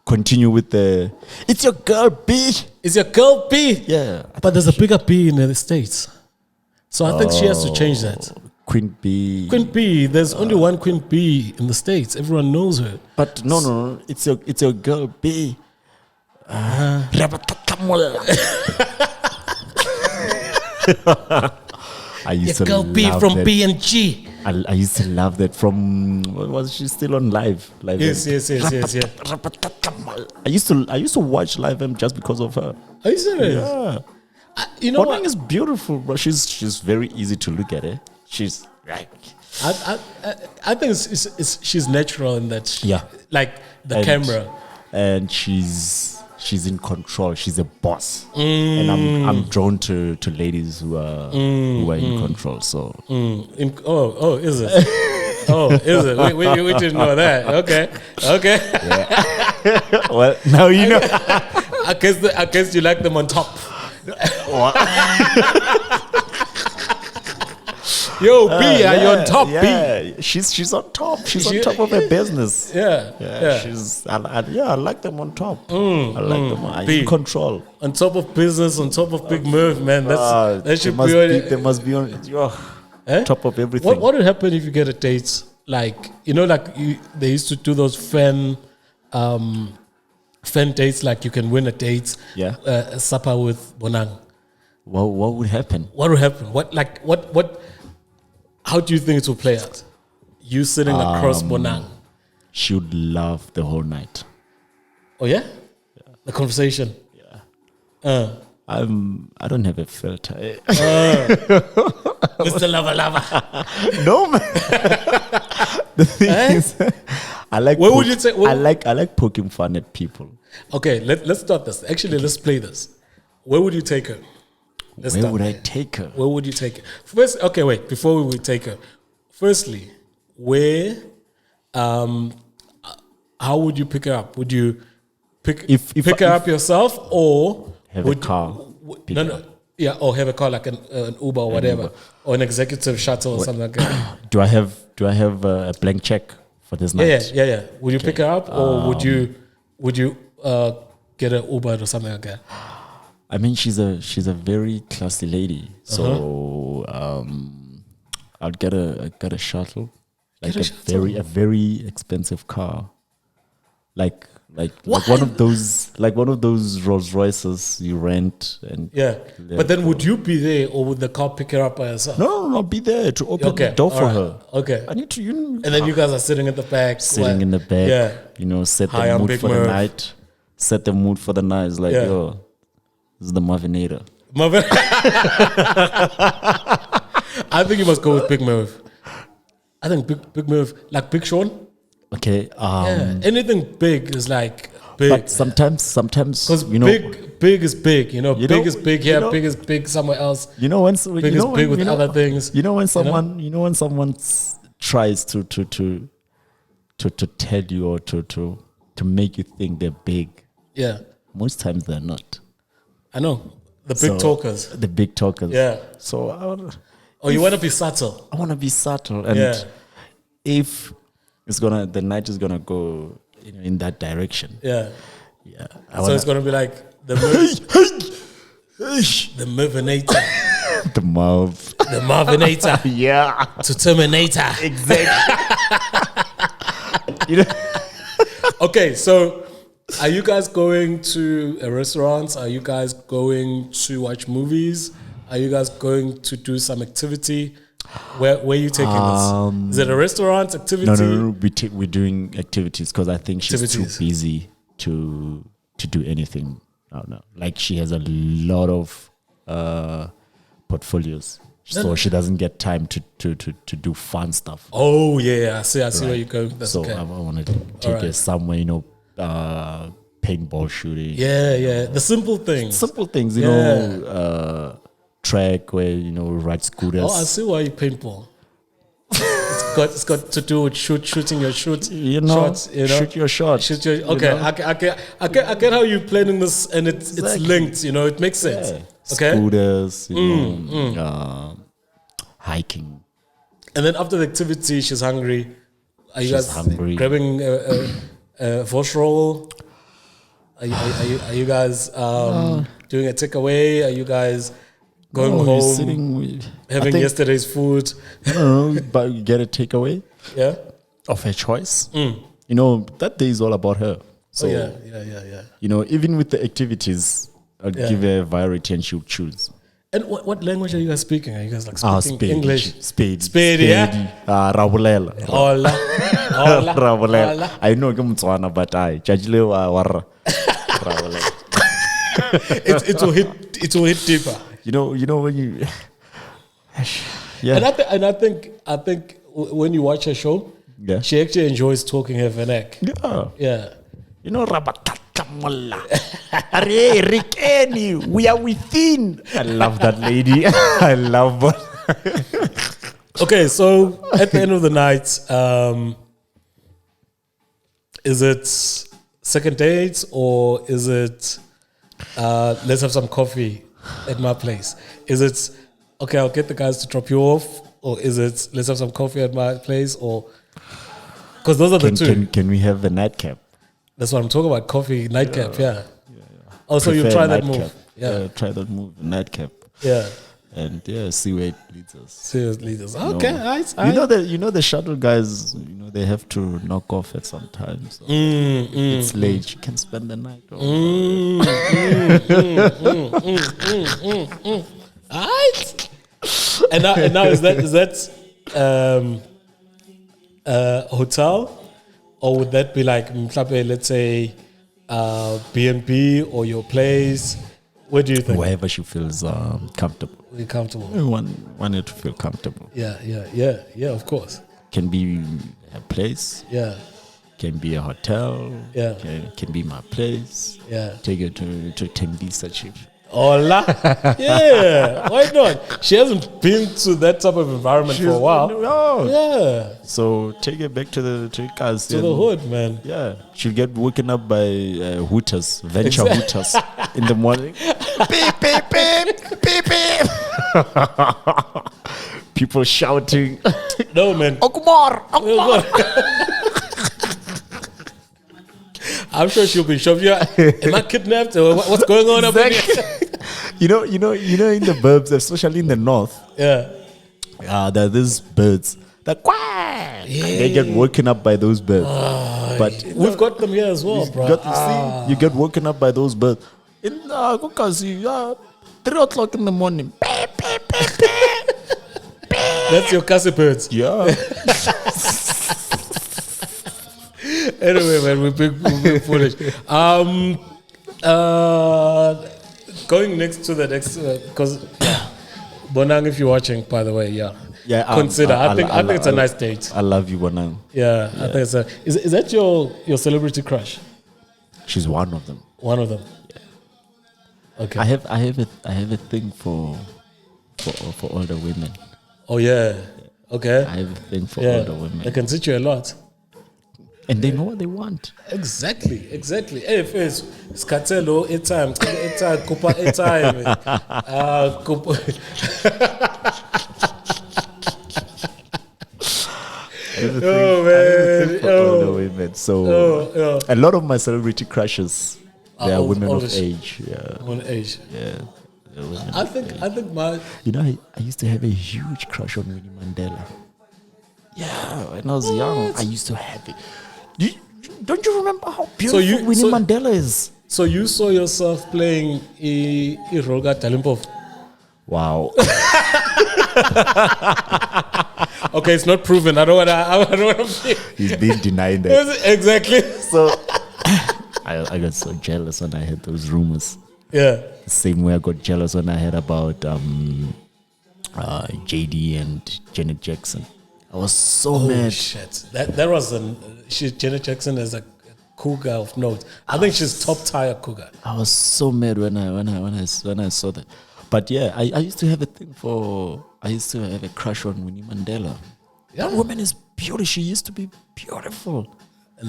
E: continue with the. It's your girl, B.
D: It's your girl, B.
E: Yeah,
D: but there's a bigger B in the States, so I think she has to change that.
E: Queen B.
D: Queen B. There's only one Queen B in the States. Everyone knows her.
E: But no. It's your girl, B. I used to
D: girl B
E: love
D: from
E: that.
D: B and G.
E: I used to love that from. Was she still on live?
D: Yes. Yeah.
E: I used to watch Live M just because of her.
D: Are you serious?
E: Yeah.
D: You know
E: Bonang
D: what?
E: is beautiful, bro. She's very easy to look at. She's like.
D: I think she's natural in that.
E: Yeah.
D: Like the camera.
E: And she's in control. She's a boss, and I'm drawn to ladies who are in control. So
D: Is it? Is it? We didn't know that. Okay.
E: yeah. Well, now you know.
D: I guess you like them on top. Yo, B, are you on top, B?
E: Yeah, she's on top. She's on top of her business.
D: Yeah.
E: I like them on top. I like them in control.
D: On top of business, on top of Big Merv, man. That should be.
E: They must be on top of everything.
D: What would happen if you get a date? Like, they used to do those fan dates. Like, you can win a date.
E: Yeah.
D: A supper with Bonang.
E: What would happen?
D: What would happen? What? How do you think it will play out? You sitting across Bonang.
E: She would love the whole night.
D: Oh yeah? The conversation.
E: Yeah. I don't have a filter.
D: Mr. Lover.
E: No, man. The thing is, I like.
D: What would you say?
E: I like poking fun at people.
D: Okay, let's start this. Actually, let's play this. Where would you take her?
E: Where would I take her?
D: Where would you take her? First, okay, wait. Before we would take her, firstly, where? How would you pick her up? Would you pick her up yourself, or
E: have a car?
D: Yeah, or have a car like an Uber or whatever, or an executive shuttle or something like that.
E: Do I have a blank check for this night?
D: Yeah. Would you pick her up, or would you get an Uber or something like that?
E: I mean, she's a very classy lady, so I'd get a shuttle, like a very expensive car, like one of those Rolls Royces you rent and
D: But then would you be there, or would the car pick her up by herself?
E: No, I'll be there to open the door for her.
D: Okay,
E: I need to
D: and then you guys are sitting at the back,
E: in the back.
D: Yeah,
E: set the mood for the night. Set the mood for the night. It's like yo. This is the Marvinator.
D: I think you must go with Big Merv. I think Big Merv, like Big Sean.
E: Okay.
D: Anything big is like big.
E: But sometimes
D: because big is big. Big is big here. Big is big somewhere else. Big is big with other things.
E: When someone tries to tell you or to make you think they're big.
D: Yeah.
E: Most times they're not.
D: I know. The big talkers.
E: The big talkers.
D: Yeah.
E: So
D: you want to be subtle.
E: I want to be subtle. And if the night is gonna go in that direction.
D: Yeah.
E: Yeah.
D: It's gonna be like the Mervinator.
E: The Marv.
D: The Marvinator.
E: Yeah.
D: To Terminator.
E: Exactly.
D: Okay, so are you guys going to a restaurant? Are you guys going to watch movies? Are you guys going to do some activity? Where are you taking this? Is it a restaurant activity?
E: No. We're doing activities because I think she's too busy to do anything. No. Like she has a lot of portfolios, so she doesn't get time to do fun stuff.
D: Oh yeah, I see where you're going. That's
E: so
D: okay.
E: I want to take her somewhere, paintball shooting.
D: Yeah. The simple things.
E: Simple things, you know, track where ride scooters.
D: Oh, I see why you paintball. It's got to do with shooting your shots.
E: Shoot your shots.
D: Okay, I get how you're planning this, and it's linked. It makes sense.
E: Yeah.
D: Okay.
E: Scooters, hiking.
D: And then after the activity, she's hungry. Are you guys grabbing a Vosh roll? Are you guys doing a takeaway? Are you guys going home, having yesterday's food?
E: No, but you get a takeaway.
D: Yeah.
E: Of her choice. That day is all about her. So
D: yeah.
E: Even with the activities, I'll give her variety and she'll choose.
D: And what language are you guys speaking? Are you guys like speaking English?
E: Spade,
D: yeah.
E: Rabulela.
D: Hola.
E: Rabulela. I know Gamtswana, but I Jajile war.
D: It will hit deeper.
E: You know when you. Yeah.
D: And I think when you watch her show, she actually enjoys talking her vernac. Yeah.
E: Rabatatamola. Rikeni, we are within. I love that lady. I love her.
D: Okay, so at the end of the night, is it second dates or is it let's have some coffee at my place? Is it okay, I'll get the guys to drop you off, or is it let's have some coffee at my place? Or because those are the two.
E: Can we have a nightcap?
D: That's what I'm talking about. Coffee nightcap. Yeah. Also, you try that move.
E: Yeah, try that move. Nightcap.
D: Yeah.
E: And see where it leads us.
D: See where it leads us. Okay, nice.
E: The shuttle guys. They have to knock off at some time. So it's late. You can spend the night.
D: Alright. And now is that hotel, or would that be like let's say B&B or your place? Where do you think?
E: Wherever she feels comfortable.
D: You're comfortable.
E: We want her to feel comfortable.
D: Yeah, of course.
E: Can be a place.
D: Yeah.
E: Can be a hotel.
D: Yeah.
E: Can be my place.
D: Yeah.
E: Take her to Tembisa Chief.
D: Hola. Yeah. Why not? She hasn't been to that type of environment for a while. Yeah.
E: So take her back to the
D: hood, man.
E: Yeah. She'll get woken up by hooters, venture hooters in the morning. Beep, beep, beep, beep, beep. People shouting.
D: No, man.
E: Okumar.
D: I'm sure she'll be shocked. Am I kidnapped? Or what's going on up here?
E: You know, in the burbs, especially in the north.
D: Yeah.
E: There are these birds that quack. They get woken up by those birds. But
D: we've got them here as well, bro.
E: You get woken up by those birds. In 3 o'clock in the morning.
D: That's your Kasi birds.
E: Yeah.
D: Anyway, man, we're being foolish. Going next to the next, because Bonang, if you're watching, by the way, consider. I think it's a nice date.
E: I love you, Bonang.
D: Yeah, I think it's is that your celebrity crush?
E: She's one of them.
D: One of them. Yeah. Okay.
E: I have a thing for older women.
D: Oh yeah. Okay.
E: I have a thing for older women.
D: They can teach you a lot.
E: And they know what they want.
D: Exactly. Hey, first, Skatelo, time, Kupa, time.
E: Oh man! Older women. So a lot of my celebrity crushes, they are women of age. Yeah.
D: Women of age.
E: Yeah.
D: I think my.
E: I used to have a huge crush on Winnie Mandela. Yeah, when I was young, I used to have it. Don't you remember how beautiful Winnie Mandela is?
D: So you saw yourself playing Iroga Talimpov?
E: Wow.
D: Okay, it's not proven. I don't want to.
E: He's been denying that.
D: Exactly.
E: So I got so jealous when I heard those rumors.
D: Yeah.
E: The same way I got jealous when I heard about JD and Janet Jackson. I was so mad.
D: Shit. That was Janet Jackson is a cougar of note. I think she's top tier cougar.
E: I was so mad when I saw that. But yeah, I used to have a crush on Winnie Mandela.
D: Yeah.
E: That woman is beautiful. She used to be beautiful.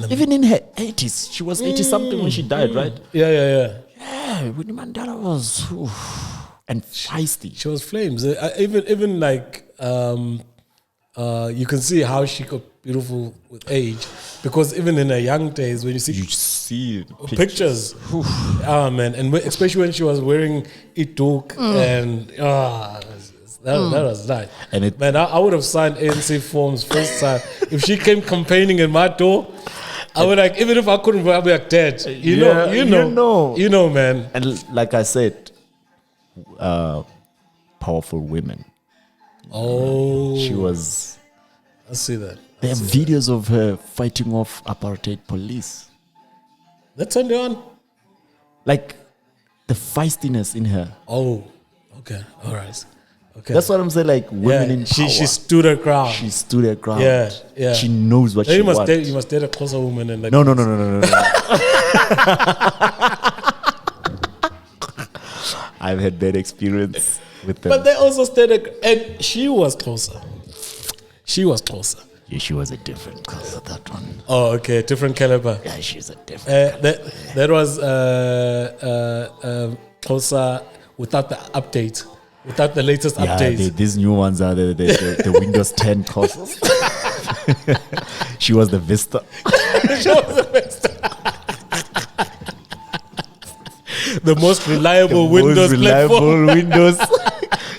E: Even in her 80s. She was 80 something when she died, right?
D: Yeah.
E: Yeah, Winnie Mandela was and feisty.
D: She was flames. Even like you can see how she got beautiful with age, because even in her young days, when you see pictures, oh man, and especially when she was wearing ituk and that was nice. And man, I would have signed ANC forms first time if she came campaigning in my door. I would like, even if I couldn't, I'd be like, Dad, you know, man.
E: And like I said, powerful women.
D: Oh,
E: she was.
D: I see that.
E: There are videos of her fighting off apartheid police.
D: That turned you on?
E: Like the feistiness in her.
D: Oh, okay, all right. Okay.
E: That's what I'm saying. Like women in power.
D: She stood her ground.
E: She stood her ground.
D: Yeah.
E: She knows what she wants.
D: You must date a closer woman and like.
E: No. I've had bad experience with them.
D: But they also stayed, and she was closer.
E: Yeah, she was a different color, that one.
D: Oh, okay, different caliber.
E: Yeah, she's a different color.
D: That was closer without the update. Without the latest updates.
E: These new ones are the Windows 10 courses. She was the Vista.
D: The most reliable Windows platform.
E: Windows.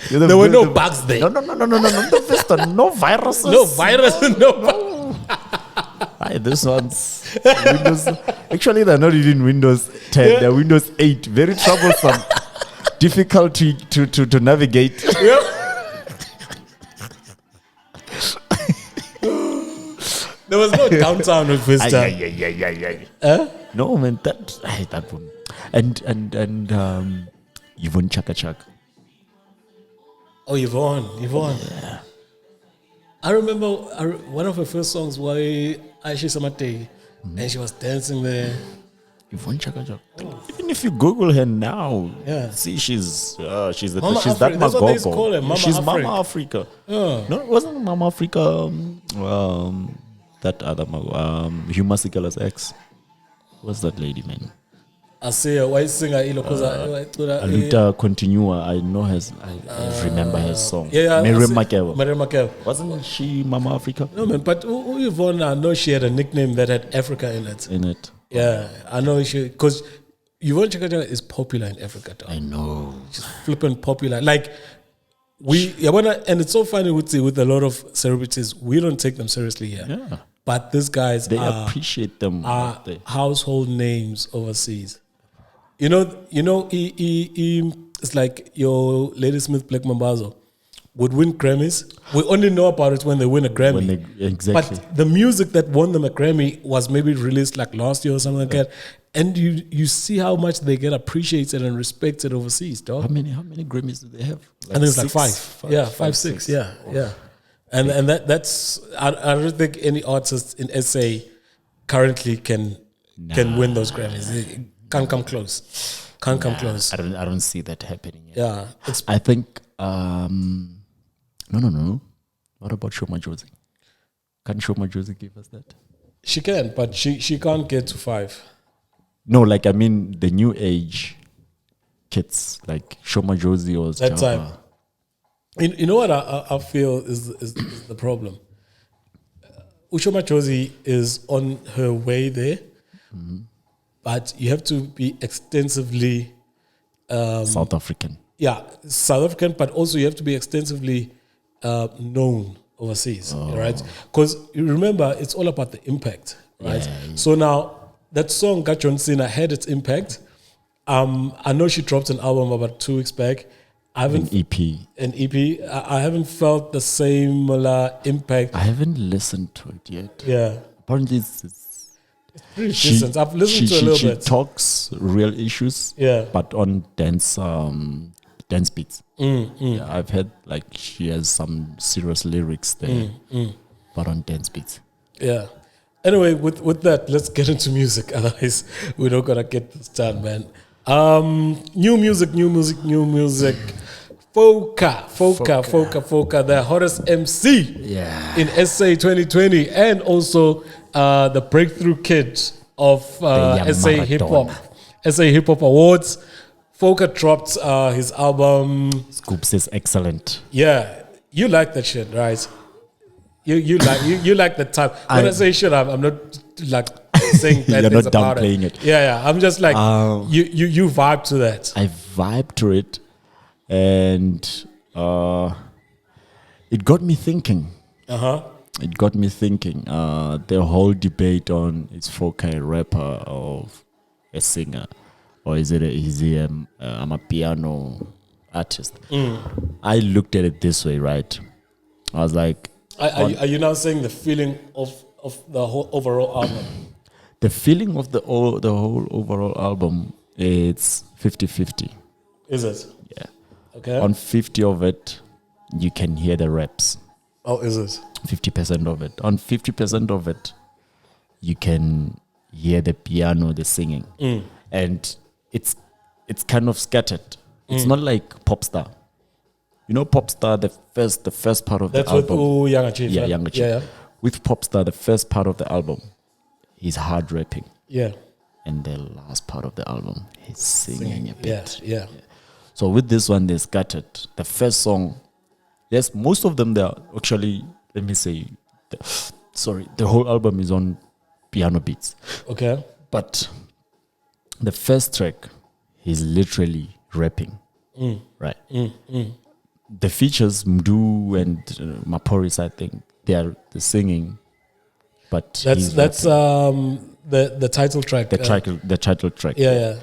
D: There were no bugs there.
E: No, not the Vista. No viruses.
D: No viruses. No.
E: Aye, this one's Windows. Actually, they're not even Windows 10.
D: Yeah.
E: They're Windows 8. Very troublesome. Difficult to navigate.
D: Yep. There was no downtown with Vista.
E: No man, that one. And Yvonne Chaka Chak.
D: Oh, Yvonne.
E: Yeah.
D: I remember one of her first songs was Aisha Samate, and she was dancing there.
E: Yvonne Chaka Chak. Even if you Google her now, see she's that
D: That's
E: Magogo.
D: what they used to call her, Mama
E: She's
D: Africa.
E: Mama Africa. No, it wasn't Mama Africa. That other Hugh Masekela's ex. What's that lady, man?
D: I say why singer
E: Alita Continua. I know I remember her song.
D: Miriam
E: Makeba. Wasn't she Mama Africa?
D: No man, but Yvonne, I know she had a nickname that had Africa in it. Yeah, I know because Yvonne Chakachaka is popular in Africa. Dog.
E: I know.
D: She's flippant popular. Like and it's so funny with a lot of celebrities, we don't take them seriously here.
E: Yeah.
D: But these guys
E: they appreciate them.
D: Are household names overseas. You know, it's like your Ladysmith Black Mambazo would win Grammys. We only know about it when they win a Grammy.
E: Exactly.
D: But the music that won them a Grammy was maybe released like last year or something like that. And you see how much they get appreciated and respected overseas, dog.
E: How many Grammys do they have?
D: I think it's like five, six. Yeah. And that's I don't think any artist in SA currently can win those Grammys. They can't come close. Come close.
E: I don't see that happening yet.
D: Yeah.
E: I think no. What about Shoma Josie? Can Shoma Josie give us that?
D: She can, but she can't get to 5.
E: No, like I mean the new age kids like Shoma Josie or
D: that time. You know what I feel is the problem. Ushoma Josie is on her way there, but you have to be extensively
E: South African.
D: Yeah, South African, but also you have to be extensively known overseas, right? Because you remember, it's all about the impact, right? Yeah. So now, that song, Got John Cena, had its impact. I know she dropped an album about 2 weeks back, I haven't
E: an EP.
D: An EP. I haven't felt the similar impact.
E: I haven't listened to it yet.
D: Yeah,
E: Apparently, it's
D: pretty decent. I've listened to a little
E: she
D: bit.
E: talks real issues,
D: Yeah.
E: but on dance beats. Yeah, I've heard like she has some serious lyrics there, but on dance beats.
D: Yeah. Anyway, with that, let's get into music. Otherwise, we're not gonna get this done, man. New music. Foca, the hottest MC
E: Yeah.
D: in SA 2020, and also the breakthrough kid of SA Hip Hop, SA Hip Hop Awards. Foca dropped his album.
E: Sghubu Ses Excellent.
D: Yeah, you like that shit, right? You like the type. When I say shit, I'm not like saying bad
E: You're
D: things
E: not
D: about
E: downplaying
D: it.
E: it.
D: Yeah. I'm just like you vibe to that.
E: I vibe to it, and it got me thinking. It got me thinking. The whole debate on is Foca a rapper or a singer, or is he a piano artist? I looked at it this way, right? I was like,
D: Are you now saying the feeling of the whole overall album?
E: the feeling of the whole overall album, it's 50-50.
D: Is it?
E: Yeah.
D: Okay.
E: On 50 of it, you can hear the raps.
D: Oh, is it?
E: 50% of it. On 50% of it, you can hear the piano, the singing. And it's kind of scattered. It's not like Popstar. You know Popstar, the first part of
D: That's
E: the album.
D: with Younger Chief.
E: Yeah,
D: right?
E: Younger Chief.
D: Yeah.
E: With Popstar, the first part of the album, he's hard rapping.
D: Yeah.
E: And the last part of the album, he's singing a bit.
D: Yeah.
E: So with this one, they scattered. The first song, yes, most of them, they are actually, let me say, the whole album is on piano beats.
D: Okay.
E: But the first track, he's literally rapping. Right? The features, Mdu and Maporis, I think, they're singing. But
D: That's the title track.
E: the title track.
D: Yeah.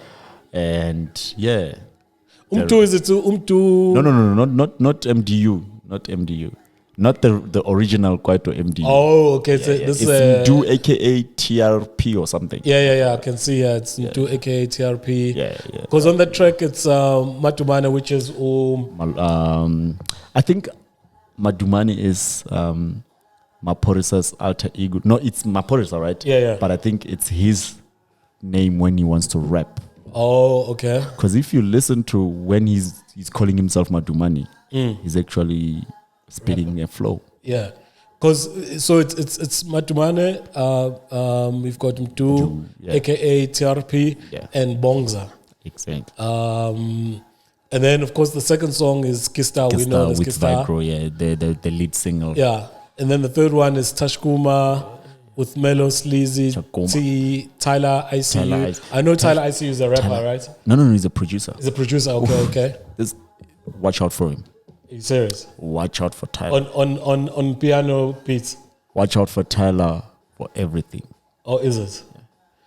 E: And yeah.
D: Umtu is it too? Umtu.
E: No, not MDU. Not MDU. Not the original Kwaito MDU.
D: Oh, okay. So this
E: It's
D: is
E: Mdu aka TRP or something.
D: Yeah. I can see. It's Umtu aka TRP.
E: Yeah.
D: Because on that track it's Matumane, which is
E: I think Madumani is Maporisa's alter ego. No, it's Maporisa, right?
D: Yeah.
E: But I think it's his name when he wants to rap.
D: Oh, okay.
E: Because if you listen to when he's calling himself Madumani, he's actually spitting a flow.
D: Yeah. Because so it's Matumane. We've got Mtu, aka TRP, and Bongza.
E: Exactly.
D: And then of course the second song is Kista. We know this
E: with
D: Kista.
E: Vicro, the lead single.
D: Yeah. And then the third one is Tashkuma with Melo Sleazy, T, Tyler ICU. I know Tyler ICU is a rapper, right?
E: No, he's a producer.
D: He's a producer. Okay.
E: Watch out for him.
D: Are you serious?
E: Watch out for Tyler.
D: On piano beats.
E: Watch out for Tyler for everything.
D: Oh, is it?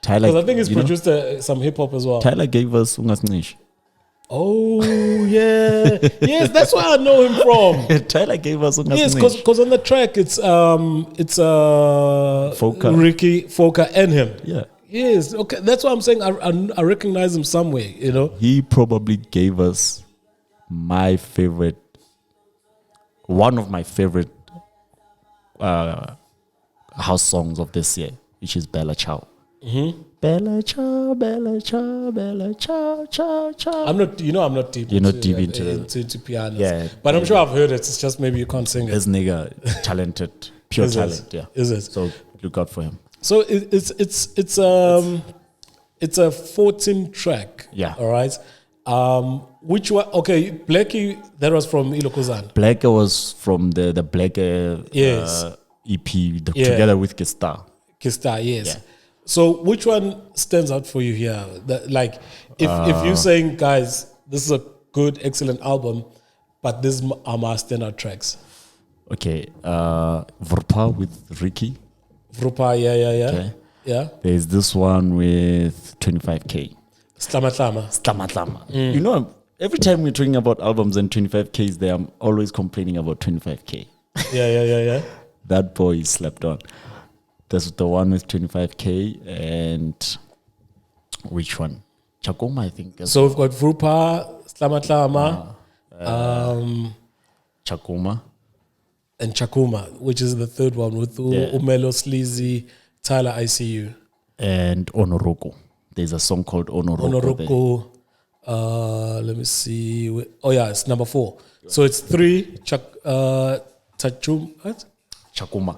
E: Tyler,
D: Because I think he's produced some hip hop as well.
E: Tyler gave us Ungasnish.
D: Oh yeah, yes, that's where I know him from.
E: Tyler gave us Ungasnish.
D: Yes, because on the track it's Ricky, Foca, and him.
E: Yeah.
D: Yes, okay, that's why I'm saying I recognize him somewhere. You know.
E: He probably gave us one of my favorite house songs of this year, which is Bella Ciao. Bella Ciao, Bella Ciao, Bella Ciao, Ciao, Ciao.
D: I'm not deep.
E: You're not deep into
D: pianos.
E: Yeah,
D: but I'm sure I've heard it. It's just maybe you can't sing it.
E: This nigga, talented, pure
D: Is
E: talent.
D: it?
E: Yeah.
D: Is it?
E: So look out for him.
D: So it's a 14 track.
E: Yeah.
D: All right. Which one? Okay, Blackie. That was from Ilokuzan.
E: Blacker was from the Blacker
D: Yes.
E: EP together with Kista.
D: Kista, yes.
E: Yeah.
D: So which one stands out for you here? If you're saying, guys, this is a good, excellent album, but these are my standout tracks.
E: Okay, Vrpa with Ricky.
D: Vrpa, yeah.
E: Okay.
D: Yeah.
E: There's this one with 25K.
D: Slama.
E: Slama. You know, every time we're talking about albums and 25Ks, there I'm always complaining about 25K.
D: Yeah.
E: That boy is slept on. That's the one with 25K and which one? Chakoma, I think.
D: So we've got Vrupa, Slama,
E: Chakoma.
D: and Chakuma, which is the third one with Umelo, Sleazy, Tyler, ICU.
E: And Onoroko. There's a song called Onoroko.
D: Onoroko, let me see. Oh yeah, it's number 4. So it's 3, what? Chakuma,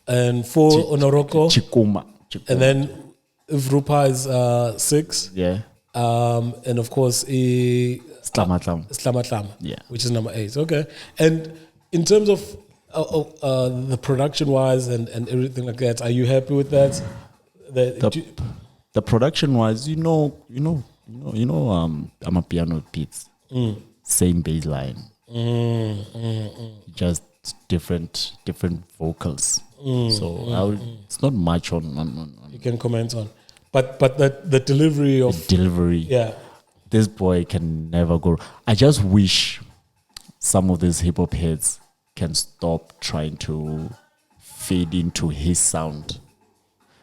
D: and 4 Onoroko,
E: Chikuma.
D: and then Vrupa is 6.
E: Yeah.
D: And of course, Slama,
E: Yeah.
D: which is number 8. Okay. And in terms of the production wise and everything like that, are you happy with that?
E: The production wise, I'm a piano beats. Same bass line. Just different vocals. It's not much on
D: You can comment on. But the delivery of
E: delivery.
D: Yeah.
E: This boy can never go. I just wish some of these hip hop heads can stop trying to fade into his sound,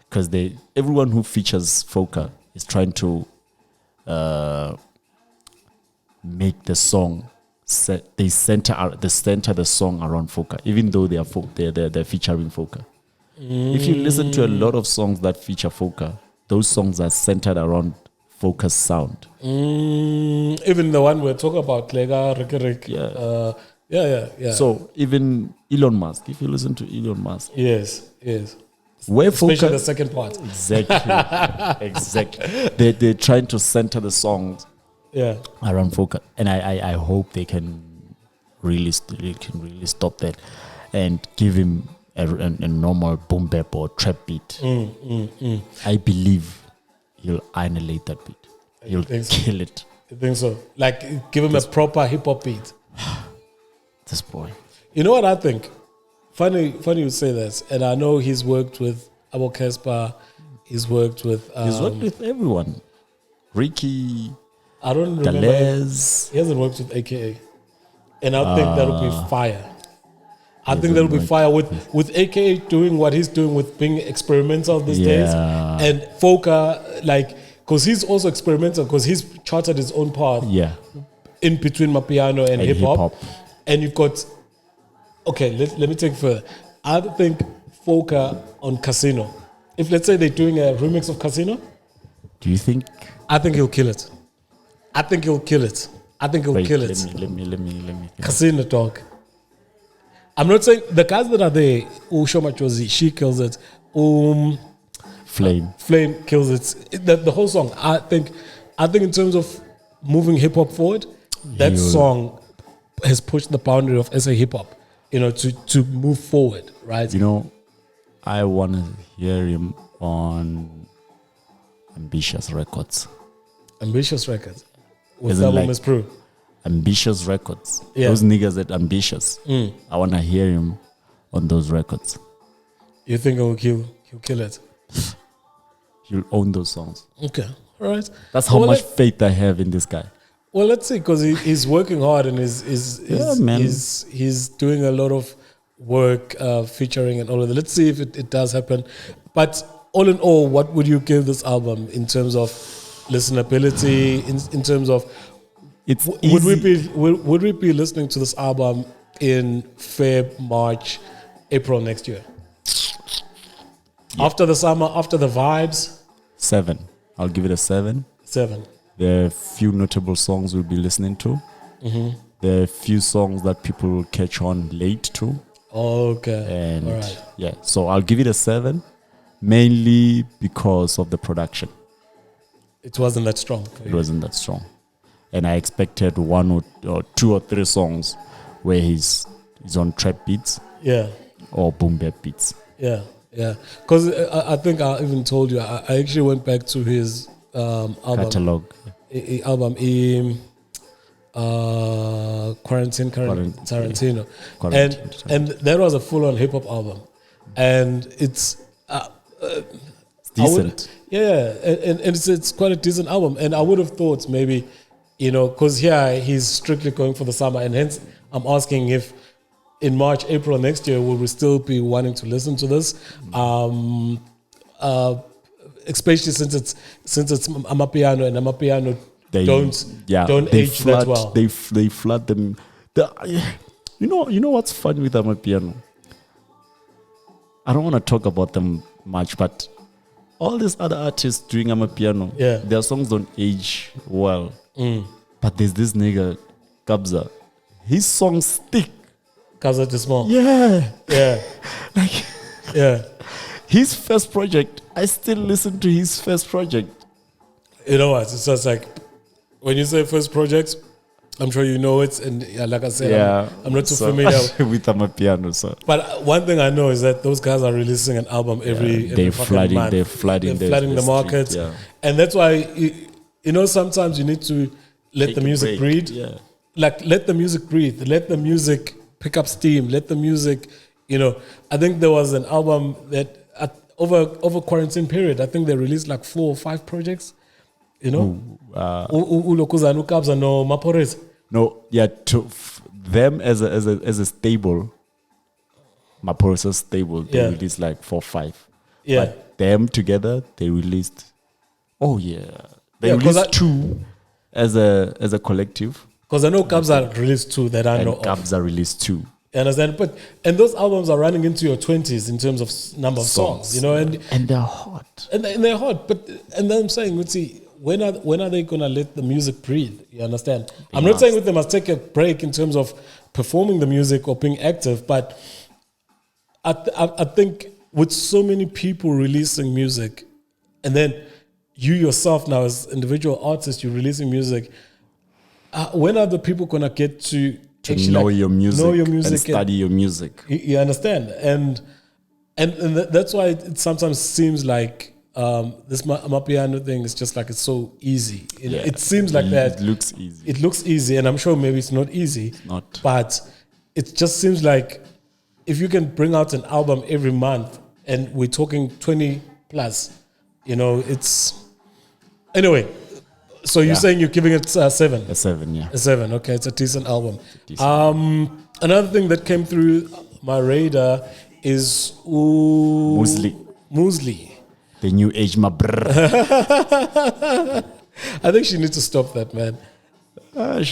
E: because everyone who features Foka is trying to make the song they center the song around Foka, even though they're featuring Foka. If you listen to a lot of songs that feature Foka, those songs are centered around Foka's sound.
D: Even the one we're talking about, Lega, Rick. Yeah.
E: So even Elon Musk, if you listen to Elon Musk,
D: yes,
E: where
D: especially
E: Foka,
D: the second part.
E: exactly. They're trying to center the songs around Foka, and I hope they can really stop that and give him a normal boom bap or trap beat. I believe he'll annihilate that beat. He'll kill it.
D: You think so? Like, give him a proper hip hop beat.
E: This boy.
D: You know what I think? Funny you say that. And I know he's worked with Abo Kespa. He's worked with
E: everyone. Ricky.
D: I don't remember.
E: Delez.
D: He hasn't worked with AKA. And I think that'll be fire. I think that'll be fire with AKA doing what he's doing with being experimental these days. And Foka, because he's also experimental, because he's charted his own path in between Mapiano and hip hop. And you've got, let me take further. I think Foka on Casino. If let's say they're doing a remix of Casino,
E: do you think?
D: I think he'll kill it. Let me Casino, dog. I'm not saying the guys that are there, Shoma Chozi, she kills it.
E: Flame
D: kills it. The whole song. I think in terms of moving hip hop forward, that song has pushed the boundary of SA hip hop, to move forward, right?
E: I want to hear him on Ambitious Records.
D: With album is Pro.
E: Ambitious Records. Those niggas that ambitious. I want to hear him on those records.
D: You think he'll kill it?
E: He'll own those songs.
D: Okay, all right.
E: That's how much faith I have in this guy.
D: Well, let's see, because he's working hard and he's doing a lot of work, featuring and all of that. Let's see if it does happen. But all in all, what would you give this album in terms of listenability? In terms of would we be listening to this album in Feb, March, April next year? After the summer, after the vibes?
E: 7. I'll give it a 7.
D: 7.
E: There are a few notable songs we'll be listening to. There are a few songs that people will catch on late to.
D: Okay.
E: And
D: all right.
E: So I'll give it a 7, mainly because of the production.
D: It wasn't that strong.
E: It wasn't that strong. And I expected 1 or 2 or 3 songs where he's on trap beats.
D: Yeah.
E: Or boom bap beats.
D: Yeah. Because I think I even told you, I actually went back to his album.
E: Catalog.
D: Quarantine Tarantino. And that was a full-on hip-hop album. And it's
E: decent.
D: And it's quite a decent album. And I would have thought maybe you know, because here he's strictly going for the summer, and hence I'm asking if in March, April next year will we still be wanting to listen to this, especially since it's Amapiano, and Amapiano don't age that well.
E: They flood them. You know what's fun with Amapiano? I don't want to talk about them much, but all these other artists doing Amapiano, their songs don't age well. But there's this nigga, Kabza. His songs stick.
D: Kabza the Small.
E: Yeah.
D: Like, yeah.
E: His first project, I still listen to his first project.
D: You know what? It's just like, when you say first project, I'm sure you know it. And like I said, I'm not too familiar
E: with Amapiano. So.
D: But one thing I know is that those guys are releasing an album every fucking month.
E: They're flooding
D: the market.
E: Yeah.
D: And that's why, you know, sometimes you need to let the music breathe.
E: Yeah.
D: Like, let the music breathe. Let the music pick up steam. Let the music, you know. I think there was an album that over quarantine period, I think they released like 4 or 5 projects. You know, Ulokuzanu Kabza no Mapores.
E: No, yeah, to them as a stable, Mapores stable, they released like 4 or 5.
D: Yeah,
E: but them together they released. They released 2 as a collective.
D: Because I know Kabza released 2 that I know.
E: Kabza released 2.
D: You understand? And those albums are running into your 20s in terms of number of songs. You know, and
E: they're hot.
D: And they're hot. And then I'm saying, let's see. When are they gonna let the music breathe? You understand? I'm not saying that they must take a break in terms of performing the music or being active, but I think with so many people releasing music, and then you yourself now as individual artists, you're releasing music. When are the people gonna get to
E: know your music and study your music?
D: You understand? And that's why it sometimes seems like. This Amapiano thing is just like it's so easy. It seems like that.
E: It looks easy.
D: It looks easy, and I'm sure maybe it's not easy.
E: It's not.
D: But it just seems like if you can bring out an album every month, and we're talking 20 plus, you know, it's... Anyway, so you're saying you're giving it 7?
E: A 7, yeah.
D: A 7, okay. It's a decent album. Another thing that came through my radar is... Muesli.
E: The new age, my brr.
D: I think she needs to stop that, man. I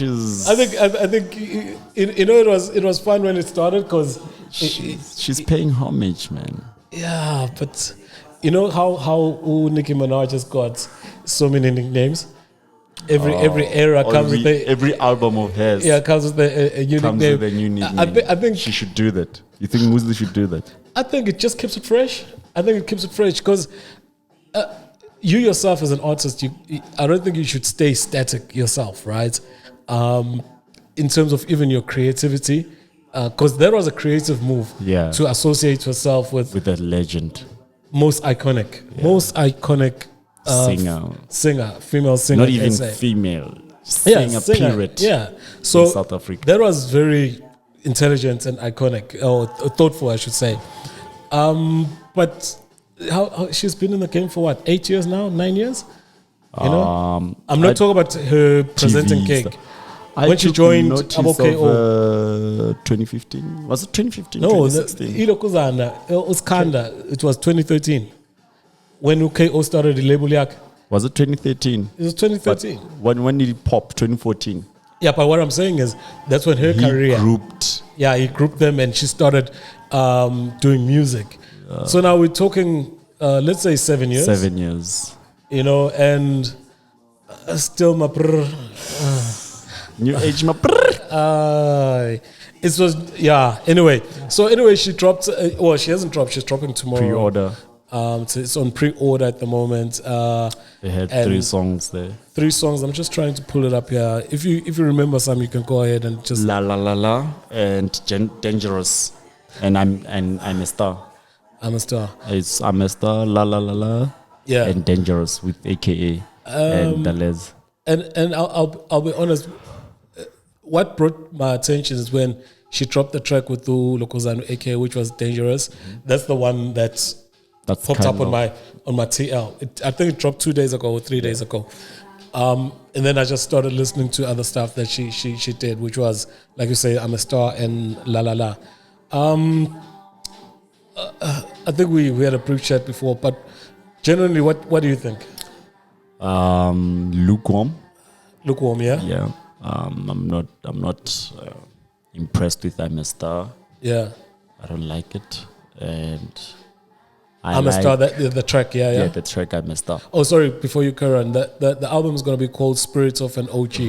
D: think you know it was fun when it started because
E: she's paying homage, man.
D: Yeah, but you know how Nicki Minaj has got so many nicknames. Every era comes with
E: every album of hers.
D: Yeah, comes with a unique
E: comes
D: name.
E: With a new nickname.
D: I think
E: she should do that. You think Muesli should do that?
D: I think it just keeps it fresh. I think it keeps it fresh because you yourself as an artist, I don't think you should stay static yourself, right? In terms of even your creativity, because that was a creative move to associate yourself with
E: a legend,
D: most iconic female singer,
E: not even female singer, period.
D: Yeah, so
E: in South Africa,
D: that was very intelligent and iconic, or thoughtful, I should say. But how she's been in the game for what, 8 years now, 9 years? You know, I'm not talking about her presenting gig. When she joined
E: KO 2015, was it 2015?
D: No,
E: 2016?
D: It was 2013 when KO started the label.
E: Was it 2013?
D: It was 2013.
E: But when did it pop? 2014.
D: Yeah, but what I'm saying is that's when her career
E: grouped.
D: Yeah, he grouped them, and she started doing music. So now we're talking, let's say 7 years.
E: 7 years.
D: You know, and still my
E: new age my
D: it was, anyway. So anyway, she dropped, well, she hasn't dropped, she's dropping tomorrow.
E: Pre-order.
D: So it's on pre-order at the moment.
E: They had 3 songs there.
D: 3 songs. I'm just trying to pull it up here. If you remember some, you can go ahead and just...
E: La La La La and Dangerous. And I'm a Star.
D: I'm a Star.
E: It's I'm a Star, La La La La, and Dangerous with AKA and Dalez.
D: And I'll be honest. What brought my attention is when she dropped the track with Lokozano AKA, which was Dangerous. That's the one that's popped up on my TL. I think it dropped 2 days ago or 3 days ago. And then I just started listening to other stuff that she did, which was, like you say, I'm a Star and La La La. I think we had a brief chat before, but generally, what do you think?
E: Lukewarm.
D: Lukewarm, yeah?
E: Yeah. I'm not impressed with I'm a Star.
D: Yeah.
E: I don't like it. And
D: I'm a Star, the track, yeah.
E: Yeah, the track I'm a Star.
D: Oh, sorry, before you carry on, the album is going to be called Spirits of an OG.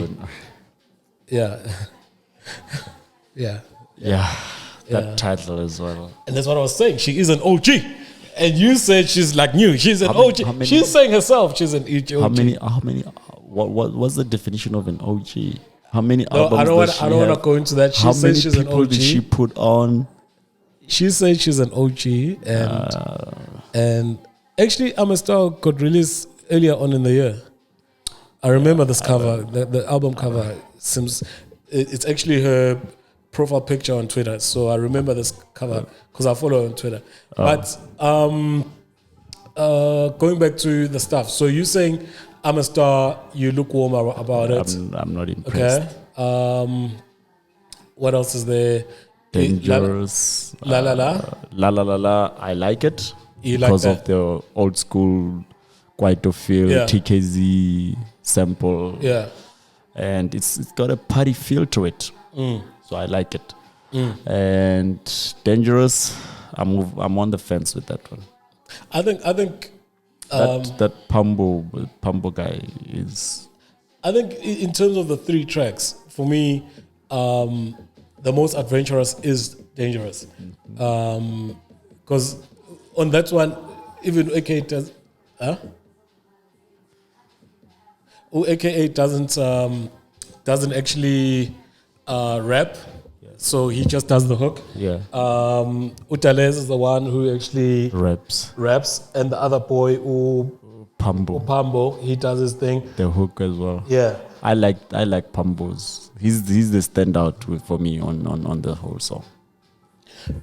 D: Yeah. Yeah.
E: That title as well.
D: And that's what I was saying. She is an OG. And you said she's like new. She's an OG. She's saying herself she's an OG.
E: How many, what's the definition of an OG? How many
D: No,
E: albums
D: I don't want to go into that. She
E: how
D: says
E: many
D: she's an
E: people
D: OG.
E: did she put on?
D: She said she's an OG. And actually, I'm a Star got released earlier on in the year. I remember this cover. The album cover seems... It's actually her profile picture on Twitter. So I remember this cover because I follow her on Twitter. But going back to the stuff. So you're saying I'm a Star, you lukewarm about it.
E: I'm not impressed.
D: Okay. What else is there?
E: Dangerous.
D: La La La.
E: La La La La. I like it.
D: You like
E: because
D: that?
E: of the old school Kwaito feel,
D: Yeah.
E: TKZ sample.
D: Yeah.
E: And it's got a party feel to it. So I like it. And Dangerous, I'm on the fence with that one.
D: I think
E: That Pambo guy is...
D: I think in terms of the three tracks, for me, the most adventurous is Dangerous. Because on that one, even AKA does... AKA doesn't actually rap, so he just does the hook.
E: Yeah.
D: Utales is the one who actually
E: raps.
D: And the other boy,
E: Pambo,
D: he does his thing.
E: the hook as well.
D: Yeah.
E: I like Pambo's. He's the standout for me on the whole song.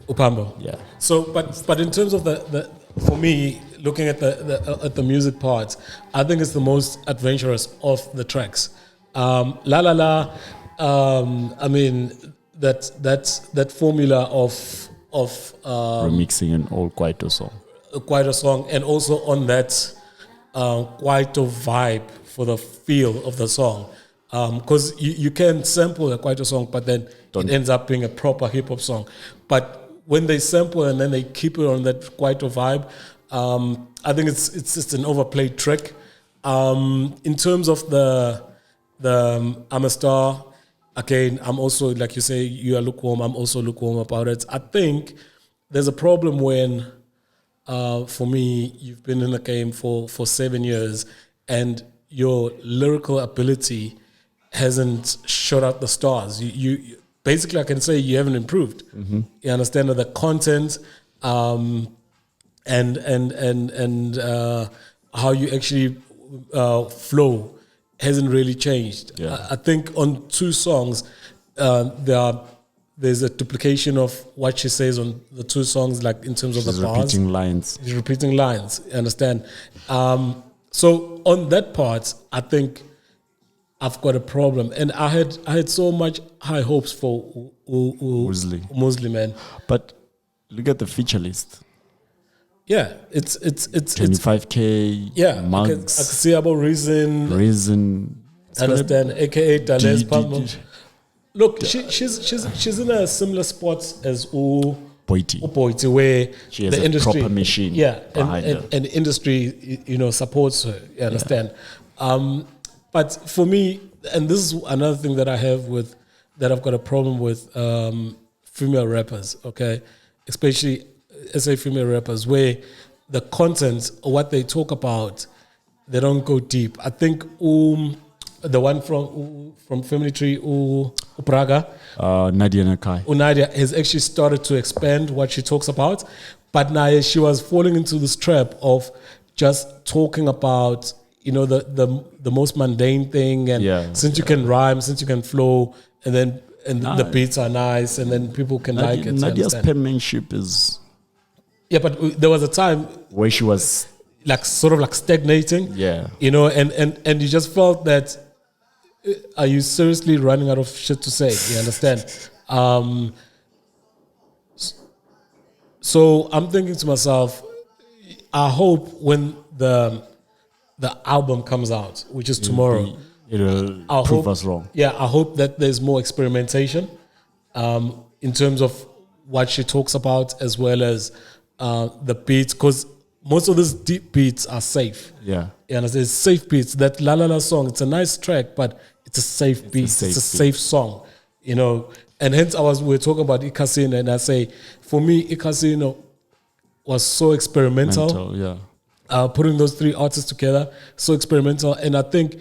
D: Upambo.
E: Yeah.
D: So, but in terms of the for me, looking at the music parts, I think it's the most adventurous of the tracks. La La La. I mean that formula of
E: remixing an old Kwaito song.
D: quite a song, and also on that quite a vibe for the feel of the song. Because you can sample a quite a song, but then it ends up being a proper hip hop song. But when they sample and then they keep it on that quite a vibe, I think it's just an overplayed trick. In terms of the I'm a Star, again, I'm also, like you say, you are lukewarm. I'm also lukewarm about it. I think there's a problem when, for me, you've been in the game for 7 years and your lyrical ability hasn't shot out the stars. You basically, I can say you haven't improved. Mm-hmm. You understand that the content and how you actually flow hasn't really changed.
E: Yeah.
D: I think on 2 songs, there's a duplication of what she says on the 2 songs, like in terms of the bars.
E: Repeating lines.
D: She's repeating lines, you understand? So on that part, I think I've got a problem. And I had so much high hopes for Musli, man.
E: But look at the feature list.
D: Yeah, it's
E: 25K.
D: Yeah,
E: mugs.
D: I can see about Reason.
E: Understand?
D: AKA Dales Palmo. Look, she's in a similar spot as Boiti, where
E: she has
D: the
E: a
D: industry,
E: proper machine behind her.
D: And the industry, supports her. You understand? Yeah. But for me, and this is another thing that I've got a problem with female rappers. Okay, especially SA female rappers, where the content or what they talk about, they don't go deep. I think the one from Family Tree, Praga,
E: Nadia Nakai.
D: Nadia has actually started to expand what she talks about, but now she was falling into this trap of just talking about the most mundane thing, and since you can rhyme, since you can flow, and the beats are nice, and then people can like it.
E: Nadia's penmanship is...
D: Yeah, but there was a time
E: where she was
D: like sort of like stagnating.
E: Yeah.
D: You know, and you just felt that, are you seriously running out of shit to say? You understand? So I'm thinking to myself, I hope when the album comes out, which is tomorrow,
E: It'll prove us wrong.
D: Yeah, I hope that there's more experimentation in terms of what she talks about, as well as the beats, because most of these deep beats are safe.
E: Yeah.
D: And it's safe beats. That La La La song, it's a nice track, but it's a safe beat. It's a safe song, you know. And hence we're talking about Ikasino, and I say, for me, Ikasino was so experimental.
E: Yeah.
D: Putting those three artists together, so experimental. And I think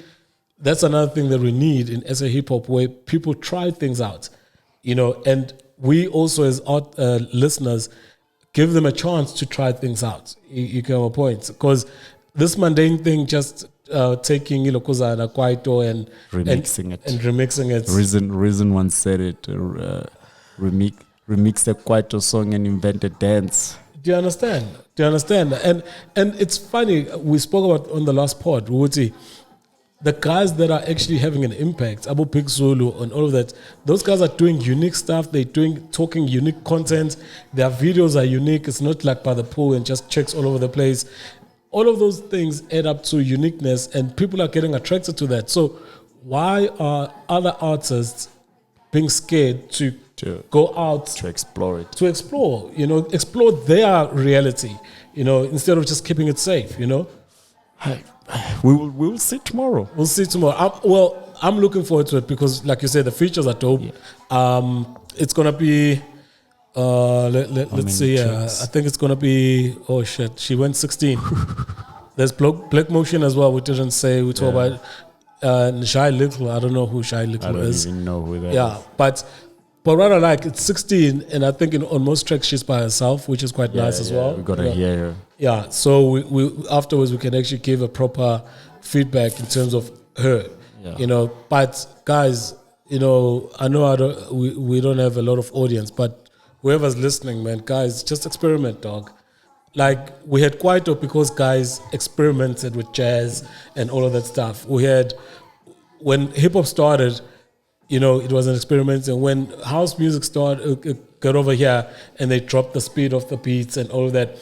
D: that's another thing that we need in SA hip hop, where people try things out, you know, and we also as art listeners give them a chance to try things out. You get my point? Because this mundane thing, just taking Ilokoza and Kwaito and
E: remixing it.
D: And remixing it.
E: Reason once said it, remix the Kwaito song and invent a dance.
D: Do you understand? And it's funny, we spoke about on the last pod, Wuti, the guys that are actually having an impact, Abu Pig Zulu and all of that, those guys are doing unique stuff. They're talking unique content. Their videos are unique. It's not like by the pool and just checks all over the place. All of those things add up to uniqueness, and people are getting attracted to that. So why are other artists being scared to go out
E: to explore it?
D: To explore, you know, explore their reality, you know, instead of just keeping it safe, you know.
E: We will see tomorrow.
D: We'll see tomorrow. I'm looking forward to it because, like you said, the features are dope. Yeah. It's gonna be. Let's see. I think it's gonna be. Oh shit! She went 16. There's Black Motion as well. We didn't say. We talk about Shy Little. I don't know who Shy Little is.
E: I don't even know who that is.
D: Yeah, but rather like it's 16, and I think on most tracks she's by herself, which is quite nice as well.
E: We gotta hear her.
D: Yeah, so we afterwards we can actually give a proper feedback in terms of her, you know. But guys, you know, I know we don't have a lot of audience, but whoever's listening, man, guys, just experiment, dog. Like we had Kwaito because guys experimented with jazz and all of that stuff. We had when hip hop started, you know, it was an experiment, and when house music started, got over here, and they dropped the speed of the beats and all of that.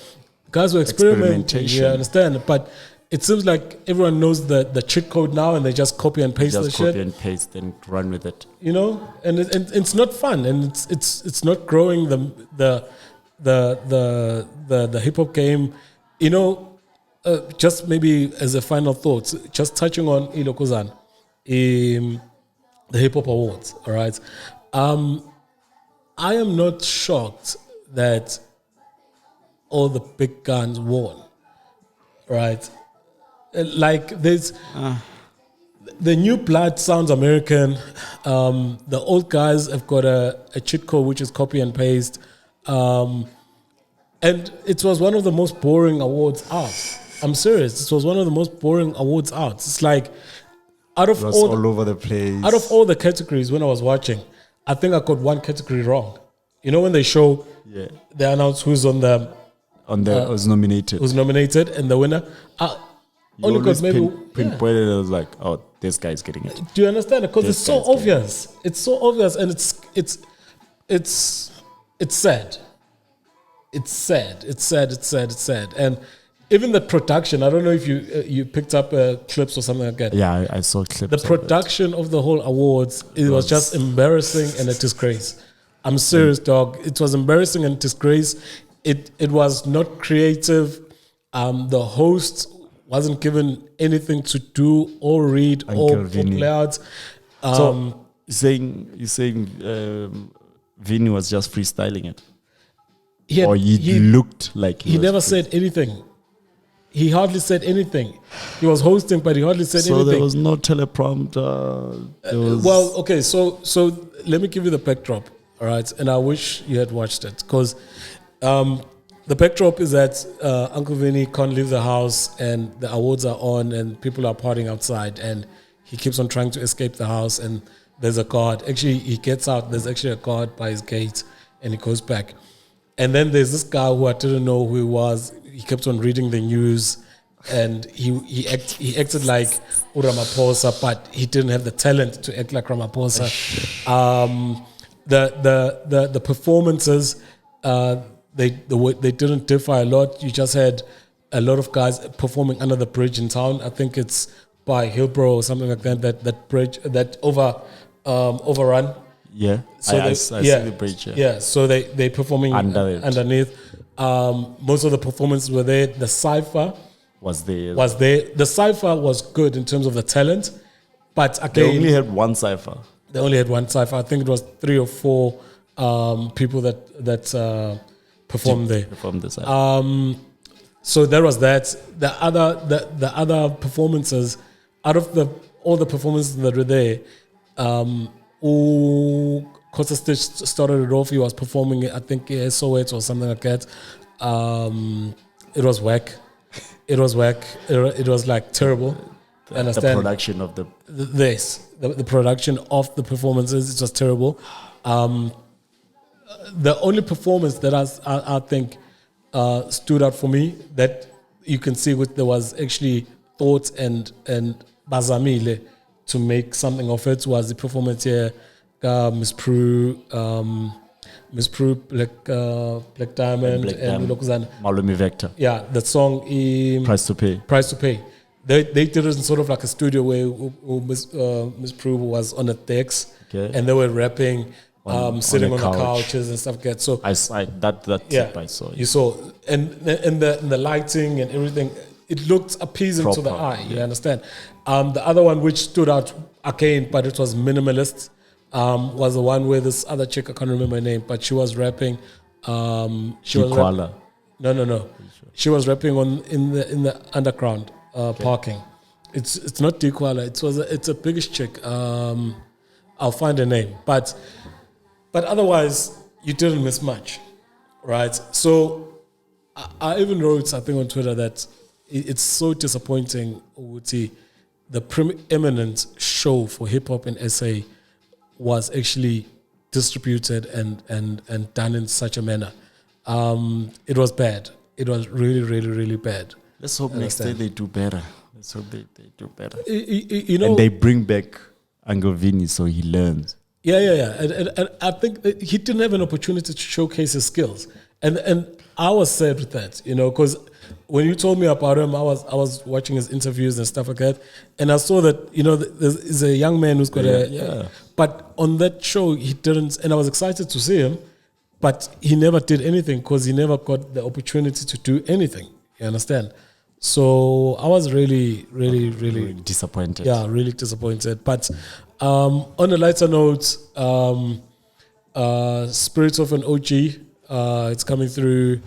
D: Guys were experimenting, you understand? But it seems like everyone knows the cheat code now, and they just copy and paste the shit.
E: Just copy and paste and run with it.
D: You know, and it's not fun, and it's not growing the hip hop game. You know, just maybe as a final thought, just touching on Ilokozan, the hip hop awards. All right, I am not shocked that all the big guns won, right? Like there's the new blood sounds American. The old guys have got a cheat code which is copy and paste, and it was one of the most boring awards out. I'm serious. It was one of the most boring awards out. It's like out of
E: all over the place.
D: Out of all the categories, when I was watching, I think I got one category wrong. You know when they show, they announce who's on the
E: who's nominated,
D: and the winner. Only because maybe
E: pinpointed. I was like, oh, this guy's getting it.
D: Do you understand? Because it's so obvious. It's so obvious, and it's sad. It's sad. And even the production. I don't know if you picked up clips or something like that.
E: Yeah, I saw clips.
D: The production of the whole awards, it was just embarrassing and a disgrace. I'm serious, dog. It was embarrassing and disgrace. It was not creative. The host wasn't given anything to do or read or play out.
E: So you're saying Vinny was just freestyling it? He looked like
D: he never said anything. He hardly said anything. He was hosting, but he hardly said anything.
E: So there was no teleprompter.
D: Well, okay, so let me give you the backdrop, all right? And I wish you had watched it, because the backdrop is that Uncle Vinny can't leave the house, and the awards are on, and people are partying outside, and he keeps on trying to escape the house, and there's a guard. Actually, he gets out. There's actually a guard by his gate, and he goes back. And then there's this guy who I didn't know who he was. He kept on reading the news, and he acted like Ramaphosa, but he didn't have the talent to act like Ramaphosa. The performances, they didn't differ a lot. You just had a lot of guys performing under the bridge in town. I think it's by Hillbrow or something like that. That bridge, that overrun.
E: Yeah,
D: So
E: I see the bridge.
D: Yeah, so they performing underneath. Most of the performances were there. The cipher
E: was there.
D: The cipher was good in terms of the talent, but again,
E: They only had one cipher.
D: They only had one cipher. I think it was 3 or 4 people that performed there.
E: Performed the cipher.
D: So there was that. The other performances, out of all the performances that were there, Costa Stitch started it off. He was performing, I think, SOH or something like that. It was whack. It was whack. It was like terrible.
E: The production of the
D: production of the performances, it was terrible. The only performance that I think stood out for me, that you can see there was actually thought and bazamile to make something of it, was the performance here. Miss Prue, Black Diamond, and Lokuzana.
E: Malumi Vector.
D: Yeah, the song
E: Price to Pay.
D: Price to Pay. They did it in sort of like a studio where Miss Prue was on the decks, and they were rapping, sitting on the couches and stuff like that. So
E: I saw.
D: You saw, and the lighting and everything, it looked appeasing to the eye. You understand? The other one which stood out again, but it was minimalist, was the one where this other chick, I can't remember her name, but she was rapping. She was rapping, no. She was rapping in the underground parking. It's not DYL10. It's a biggish chick. I'll find her name, but otherwise you didn't miss much, right? So I even wrote, I think, on Twitter that it's so disappointing, Uti, the preeminent show for hip hop in SA was actually distributed and done in such a manner. It was bad. It was really, really, really bad.
E: Let's hope next day they do better. Let's hope they do better.
D: And
E: they bring back Uncle Vinny so he learns.
D: Yeah. And I think that he didn't have an opportunity to showcase his skills. And I was sad with that, because when you told me about him, I was watching his interviews and stuff like that, and I saw that there's a young man who's got but on that show he didn't, and I was excited to see him, but he never did anything because he never got the opportunity to do anything. You understand? So I was really, really, really
E: disappointed.
D: Yeah, really disappointed. But on a lighter note, Spirits of an OG, it's coming through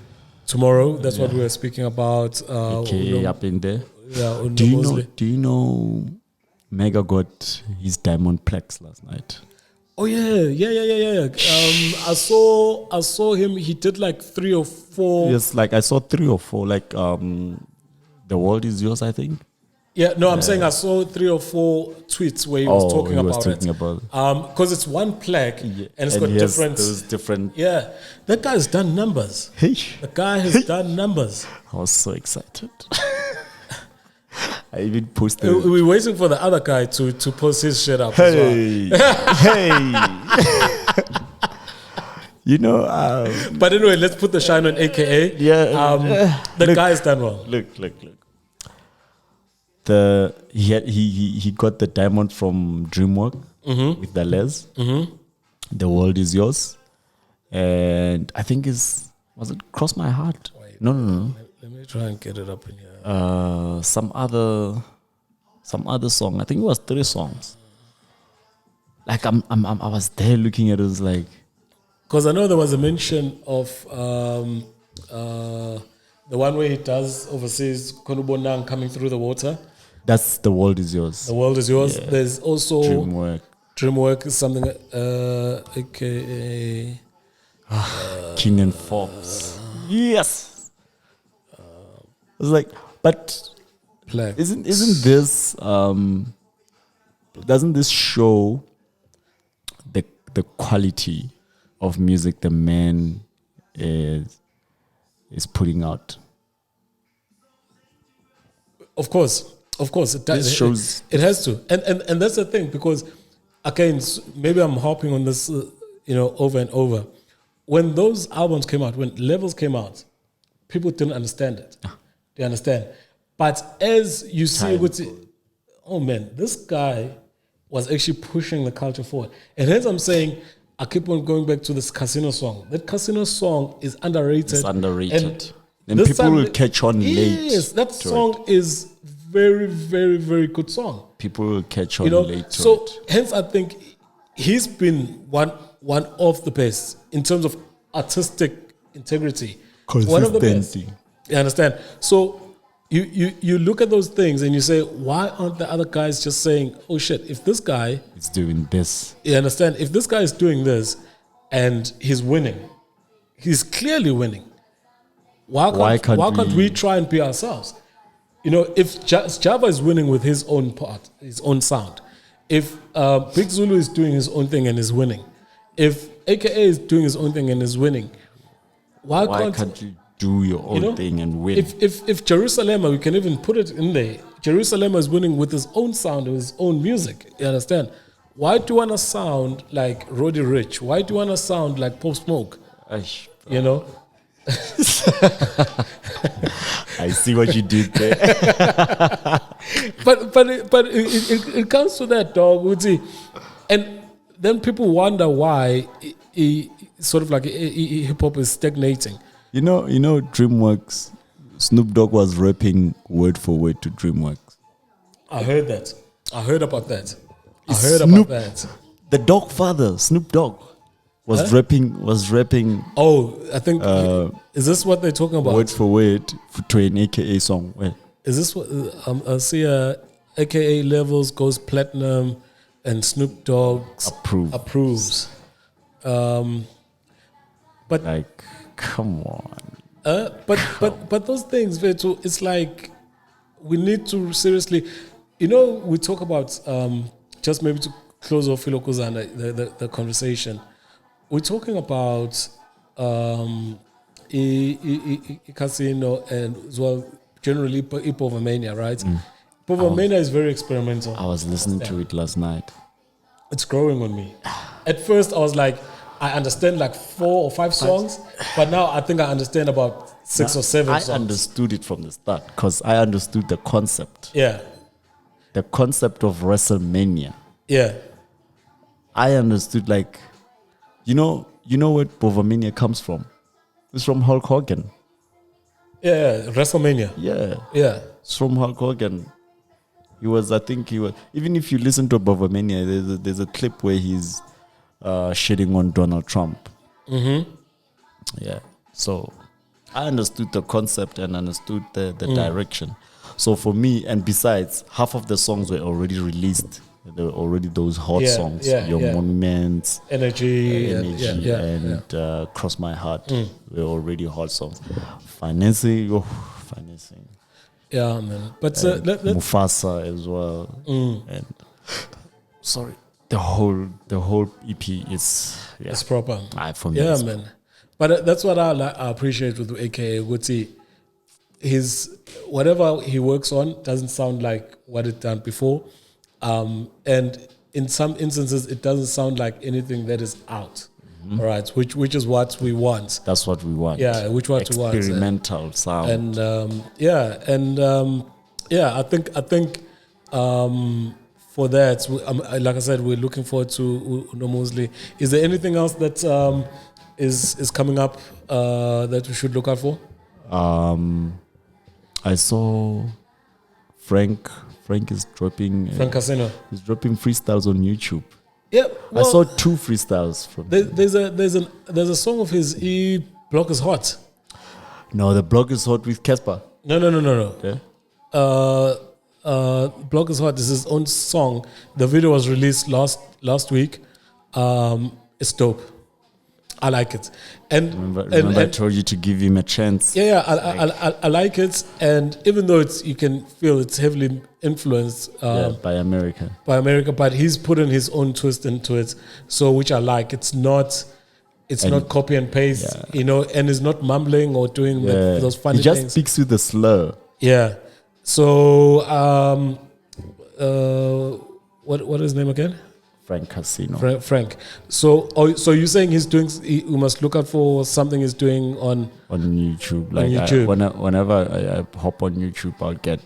D: tomorrow. That's what we were speaking about.
E: Okay, up in there.
D: Yeah.
E: Do you know Mega got his diamond plaques last night?
D: Oh yeah. I saw him. He did like 3 or 4.
E: Yes, like I saw 3 or 4. Like The World Is Yours, I think.
D: Yeah, no, I'm saying I saw 3 or 4 tweets where he was talking about it. Because it's one plaque and it's got different. Yeah, that guy's done numbers. The guy has done numbers.
E: I was so excited. I even posted.
D: We're waiting for the other guy to post his shit up.
E: Hey.
D: But anyway, let's put the shine on AKA.
E: Yeah.
D: The guy's done well.
E: Look. He got the diamond from DreamWorks with the Les. The World Is Yours, and I think was it Cross My Heart?
D: Wait,
E: No.
D: Let me try and get it up in here.
E: Some other song. I think it was 3 songs. Like I was there looking at it, was like,
D: because I know there was a mention of the one where he does overseas Konubonang coming through the water.
E: That's The World Is Yours.
D: The World Is Yours. Yeah. There's also
E: DreamWorks
D: is something, aka
E: King and Fox. Yes. It's like, but
D: Black.
E: Isn't this doesn't this show the quality of music the man is putting out?
D: Of course, it does.
E: This shows-
D: it has to, and that's the thing, because again, maybe I'm harping on this, over and over. When those albums came out, when Levels came out, people didn't understand it. They understand, but as you see, oh man, this guy was actually pushing the culture forward, and hence I'm saying, I keep on going back to this Casino song. That Casino song is underrated.
E: It's underrated. And
D: this
E: people will catch on late.
D: Yes, that song is very, very, very good song.
E: People will catch on late to
D: so
E: it.
D: hence I think he's been one of the best in terms of artistic integrity. One of the best.
E: Consistency.
D: You understand? So you look at those things and you say, why aren't the other guys just saying, oh shit, if this guy
E: It's doing this.
D: you understand? If this guy is doing this and he's winning, he's clearly winning. Why can't we try and be ourselves? If Java is winning with his own part, his own sound, if Big Zulu is doing his own thing and is winning, if AKA is doing his own thing and is winning, why
E: can't you do your own thing and win?
D: If Jerusalem, we can even put it in there, Jerusalem is winning with his own sound, with his own music. You understand? Why do you want to sound like Roddy Rich? Why do you want to sound like Pop Smoke?
E: Aish. I see what you did there.
D: but it comes to that, dog. Would see, and then people wonder why sort of like hip hop is stagnating.
E: DreamWorks. Snoop Dogg was rapping word for word to DreamWorks.
D: I heard that. I heard about that. The
E: Dog father, Snoop Dogg, was rapping.
D: Oh, I think is this what they're talking about?
E: Word for word to an AKA song. Well,
D: is this what I see? AKA Levels goes platinum, and Snoop Dogg approves. But
E: like, come on.
D: But those things, Vetu, it's like we need to seriously. We talk about just maybe to close off Filokuza and the conversation. We're talking about casino and as well generally Ipovomania, right? Ipovomania is very experimental.
E: I was listening to it last night.
D: It's growing on me. At first, I was like, I understand like 4 or 5 songs, but now I think I understand about 6 or 7 songs.
E: I understood it from the start because I understood the concept.
D: Yeah.
E: The concept of WrestleMania.
D: Yeah.
E: I understood, like, you know where Bovomania comes from? It's from Hulk Hogan.
D: Yeah, WrestleMania.
E: Yeah. It's from Hulk Hogan. Even if you listen to Bovomania, there's a clip where he's shitting on Donald Trump.
D: Mm-hmm.
E: Yeah. So I understood the concept and understood the direction. So for me, and besides, half of the songs were already released. There were already those hot songs. Your Monuments,
D: Energy,
E: and Cross My Heart were already hot songs. Financing.
D: Yeah, man. But
E: Mufasa as well. And sorry, the whole EP is
D: it's proper.
E: For me,
D: man. But that's what I appreciate with AKA Guti. His whatever he works on doesn't sound like what it done before, and in some instances it doesn't sound like anything that is out. All right, which is what we want.
E: That's what we want.
D: Yeah, which what we want.
E: Experimental sound.
D: And I think for that, like I said, we're looking forward to Uno Mosley. Is there anything else that is coming up that we should look out for?
E: I saw Frank is dropping.
D: Frank Casino.
E: He's dropping freestyles on YouTube.
D: Yeah, well,
E: I saw 2 freestyles from.
D: There's a song of his. Block is hot.
E: No, the block is hot with Casper.
D: No.
E: Yeah.
D: Block is hot is his own song. The video was released last week. It's dope. I like it. And
E: remember I told you to give him a chance.
D: Yeah, I like it. And even though you can feel it's heavily influenced
E: by America,
D: but he's putting his own twist into it. So which I like. It's not copy and paste, and it's not mumbling or doing those funny things.
E: He just speaks with a slur.
D: Yeah. So, what is his name again?
E: Frank Casino.
D: Frank. So you're saying we must look out for something he's doing on
E: YouTube. Like
D: YouTube.
E: Whenever I hop on YouTube, I'll get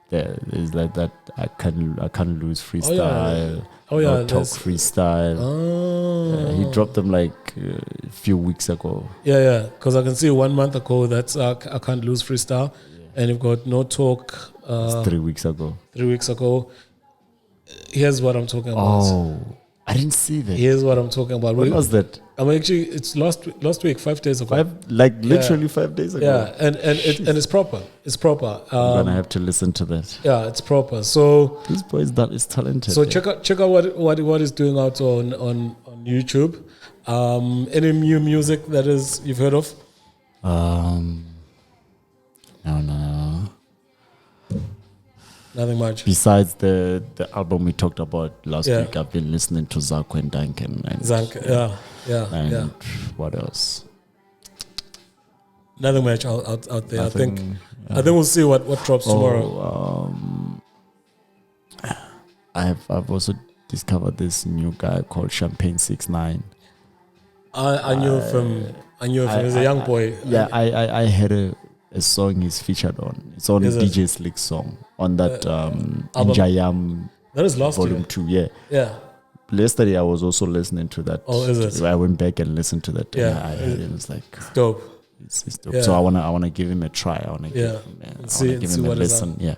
E: there's like that I can't lose freestyle. No talk freestyle. He dropped them like a few weeks ago.
D: Yeah. Because I can see 1 month ago that's I can't lose freestyle, and you've got no talk.
E: It's 3 weeks ago.
D: 3 weeks ago. Here's what I'm talking about.
E: Oh, I didn't see that.
D: Here's what I'm talking about.
E: When was that?
D: I mean, actually, it's last week, 5 days ago.
E: Literally 5 days ago.
D: Yeah, and it's proper. It's proper.
E: I'm gonna have to listen to that.
D: Yeah, it's proper. So
E: this boy is talented.
D: So check out what he's doing out on YouTube. Any new music that is you've heard of?
E: No.
D: Nothing much.
E: Besides the album we talked about last week, I've been listening to Zarko and Duncan. And what else?
D: Nothing much out there. I think we'll see what drops tomorrow.
E: I've also discovered this new guy called Champagne 69.
D: I knew him. He's a young boy.
E: Yeah, I had a song he's featured on. It's on DJ Slick's song on that Njayam.
D: That is last
E: Volume
D: year.
E: 2,
D: Yeah.
E: Yesterday I was also listening to that.
D: Oh, is it?
E: So I went back and listened to that.
D: Yeah.
E: It was like
D: dope.
E: It's dope.
D: Yeah.
E: So I wanna give him a try. I wanna give him a listen. Yeah.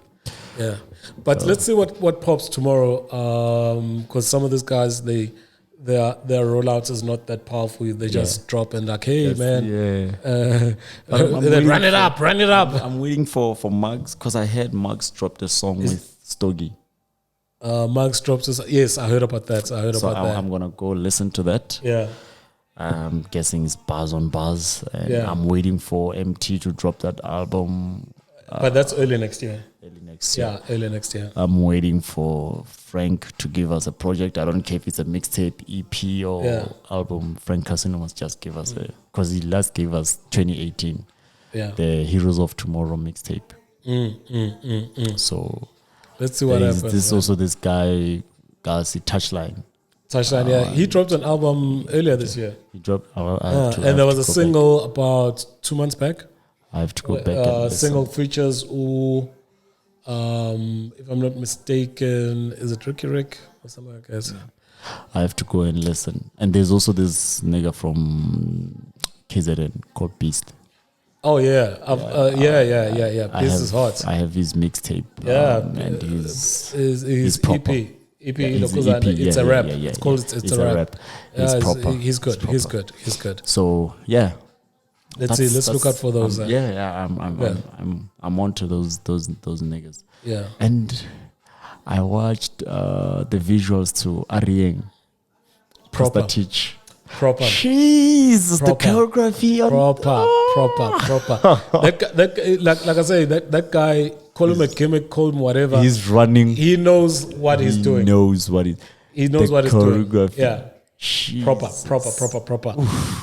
D: But let's see what pops tomorrow. Because some of these guys their rollouts is not that powerful. They just drop and like, hey man, then run it up.
E: I'm waiting for Mugs because I heard Mugs dropped a song with Stogie.
D: Mugs dropped yes, I heard about that.
E: I'm gonna go listen to that.
D: Yeah.
E: I'm guessing it's bars on bars, and I'm waiting for MT to drop that album.
D: But that's early next year.
E: Yeah,
D: early next year.
E: I'm waiting for Frank to give us a project. I don't care if it's a mixtape, EP, or album. Frank Casino must just give us because he last gave us 2018.
D: Yeah.
E: The Heroes of Tomorrow mixtape. So
D: let's see what happens.
E: There's also this guy, Garci Touchline.
D: He dropped an album earlier this year.
E: He dropped,
D: and there was a single about 2 months back.
E: I have to go back and listen.
D: Single features if I'm not mistaken, is it Ricky Rick or something like that?
E: I have to go and listen. And there's also this nigga from KZN called Beast.
D: Oh yeah, Beast is hot.
E: I have his mixtape. And his proper.
D: EP,
E: it's
D: a rap.
E: Yeah.
D: It's called it's a rap.
E: It's proper.
D: He's good. He's good.
E: So yeah.
D: Let's look out for those.
E: I'm on to those niggas.
D: Yeah.
E: And I watched the visuals to Arieng.
D: Proper.
E: Teach.
D: Proper.
E: Jesus, the choreography.
D: Proper. That guy, like I say, that guy, call him a gimmick, call him whatever.
E: He's running.
D: He knows what he's doing.
E: He knows what he's doing.
D: Yeah.
E: Jesus.
D: Proper.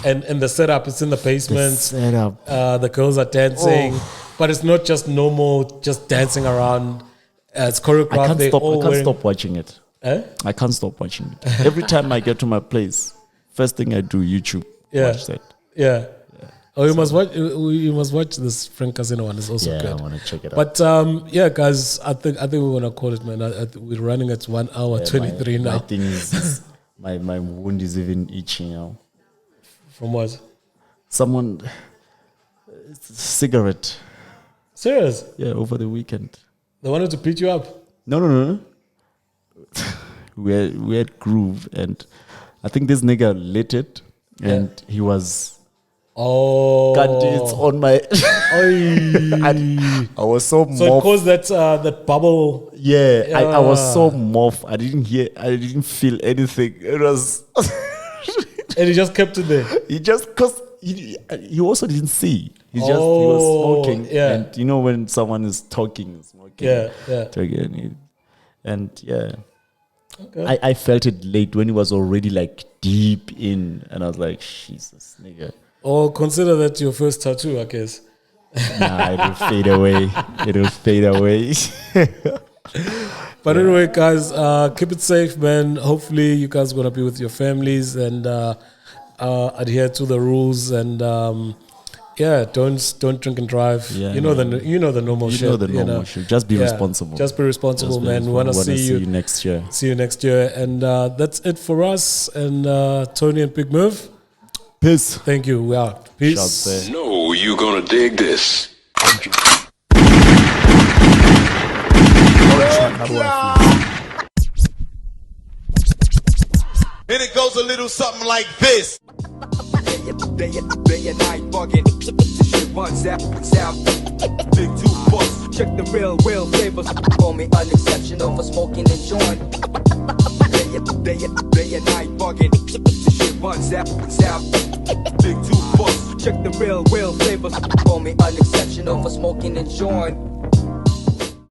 D: And the setup, it's in the basement. The girls are dancing, but it's not just normal, just dancing around. It's choreographed.
E: I can't stop watching it. I can't stop watching it. Every time I get to my place, first thing I do, YouTube. Watch that.
D: Yeah. Oh, you must watch this Frank Casino one. It's also good.
E: I want to check it out.
D: But guys, I think we're gonna call it, man. We're running at 1 hour 23 now.
E: My thing is. My wound is even itching now.
D: From what?
E: Cigarette.
D: Serious?
E: Yeah, over the weekend.
D: They wanted to beat you up?
E: No. we had groove, and I think this nigga lit it, and he was.
D: Oh.
E: God, it's on my. I was so.
D: So it caused that bubble.
E: Yeah, I was so muff. I didn't feel anything. It was.
D: And he just kept it there.
E: Because he also didn't see. He was smoking.
D: Yeah.
E: And you know when someone is smoking. Talking, and yeah. Okay. I felt it late when he was already like deep in, and I was like, Jesus, nigga.
D: Or consider that your first tattoo, I guess.
E: Nah, it'll fade away. It'll fade away.
D: But anyway, guys, keep it safe, man. Hopefully, you guys are gonna be with your families and adhere to the rules and don't drink and drive.
E: Yeah,
D: you know the normal shit.
E: You know the normal shit. Just be responsible.
D: Just be responsible, man. We wanna see you
E: next year.
D: See you next year, and that's it for us. And Tony and Big Merv.
E: Peace.
D: Thank you. We out. Peace.
A: No, you gonna dig this.
B: And it goes a little something like this.
C: Day and night bugging. This shit runs out. Big two bucks. Check the real flavors. Call me unexceptional for smoking and joint. Day and night bugging. This shit runs out. Big two bucks. Check the real flavors. Call me unexceptional for smoking and joint.